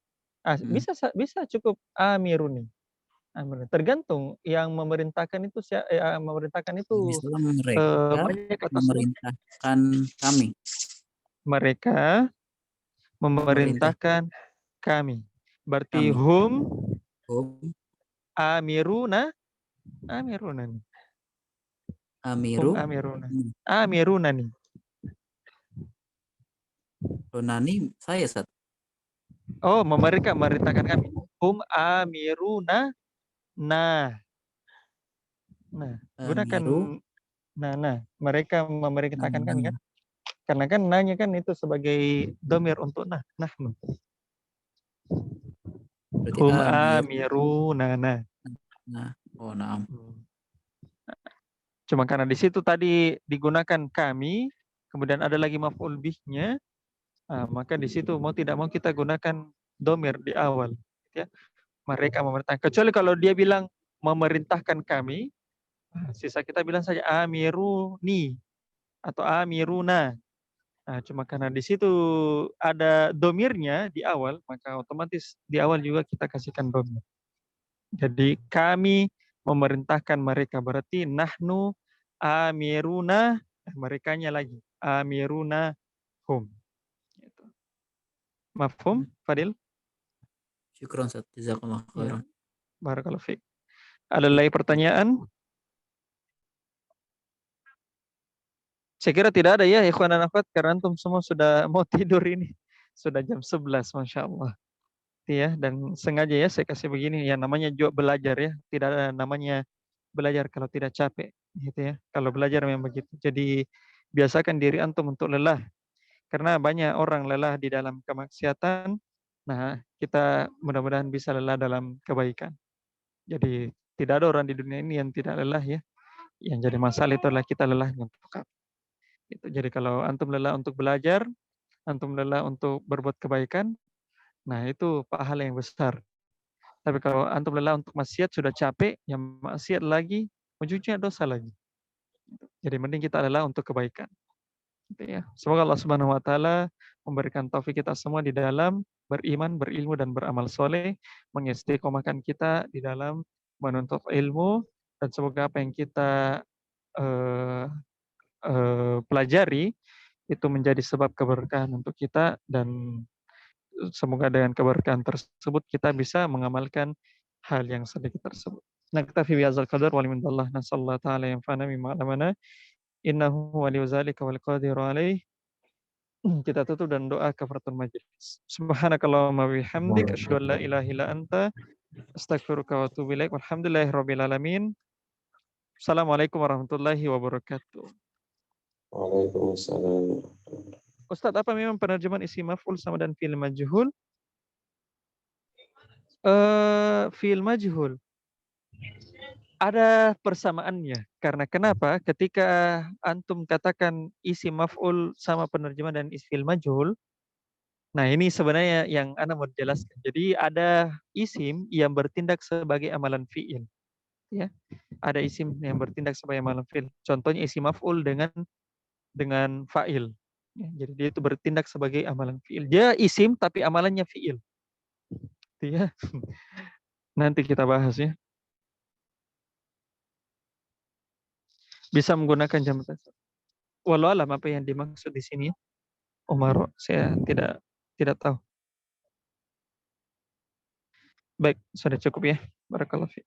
Bisa cukup amiruni. Tergantung yang memerintahkan itu Mereka banyak atas memerintahkan kami. Mereka memerintahkan kami. Berarti hum amiruna amirunani. Amirunani. Nani saya Ustaz. Oh, mereka memerintahkan kami. Hum amiruna. Nah, gunakan mereka memerintahkan kami kan? Karena kan nanya kan itu sebagai domir untuk nahnu. Hum amiruna. Oh, na'am. Cuma karena di situ tadi digunakan kami, kemudian ada lagi maf'ul bihnya, maka di situ mau tidak mau kita gunakan domir di awal, ya. Mereka memerintahkan. Kecuali kalau dia bilang memerintahkan kami, Nah, sisa kita bilang saja amiruni atau amiruna. Nah, cuma karena di situ ada domirnya di awal, maka otomatis di awal juga kita kasihkan domir. Jadi kami memerintahkan mereka, berarti nahnu amiruna, merekanya lagi amiruna hum. Gitu. Mafhum, Fadil? Syukron, Ustaz. Jazakallah Ya. khairan. Barakallahu fiik. Ada lagi pertanyaan? Saya kira tidak ada ya, ikhwan dan akhwat, karena antum semua sudah mau tidur ini. Sudah jam 11, Masya Allah. Ya, dan sengaja ya saya kasih begini, yang namanya juga belajar ya. Tidak ada namanya belajar kalau tidak capek. Gitu ya. Kalau belajar memang begitu. Jadi biasakan diri antum untuk lelah. Karena banyak orang lelah di dalam kemaksiatan. Nah, kita mudah-mudahan bisa lelah dalam kebaikan. Jadi tidak ada orang di dunia ini yang tidak lelah ya. Yang jadi masalah itu adalah kita lelah untuk apa. Gitu. Jadi kalau antum lelah untuk belajar, antum lelah untuk berbuat kebaikan, nah itu pahala yang besar. Tapi kalau antum lelah untuk maksiat sudah capek, yang maksiat lagi, ujungnya dosa lagi. Jadi mending kita lelah untuk kebaikan. Gitu ya. Semoga Allah Subhanahu Wa Taala memberikan taufik kita semua di dalam beriman, berilmu dan beramal soleh, mengistiqomahkan kita di dalam menuntut ilmu, dan semoga apa yang kita pelajari itu menjadi sebab keberkahan untuk kita, dan semoga dengan keberkahan tersebut kita bisa mengamalkan hal yang sedikit tersebut. Naktafi bihadzal qadar wa liminallah nasallahu ta'ala yanfa'ana bima 'allamana innahu waliyyu dzalika wal qadiru alaih. Kita tutup dan doa kafaratul majlis. Subhanakallahumma bihamdik asyhadu an la ilaha illa anta astaghfiruka wa atubu ilaik. Walhamdulillahirabbil alamin. Assalamualaikum warahmatullahi wabarakatuh. Waalaikumsalam. Ustaz, apa memang penerjemahan isim maf'ul sama dan fi'il majhul? Fi'il majhul ada persamaannya. Karena kenapa? Ketika antum katakan isim maf'ul sama penerjemahan dan fi'il majhul, nah ini sebenarnya yang ana mau jelaskan. Jadi ada isim yang bertindak sebagai amalan fi'il. Ya. Ada isim yang bertindak sebagai amalan fi'il. Contohnya isim maf'ul dengan fa'il. Ya, jadi dia itu bertindak sebagai amalan fi'il. Dia isim tapi amalannya fi'il. Ya. Nanti kita bahas ya. Bisa menggunakan jam tangan. Walau alam apa yang dimaksud di sini. Umar, saya tidak tahu. Baik, sudah cukup ya. Barakallahu fiik.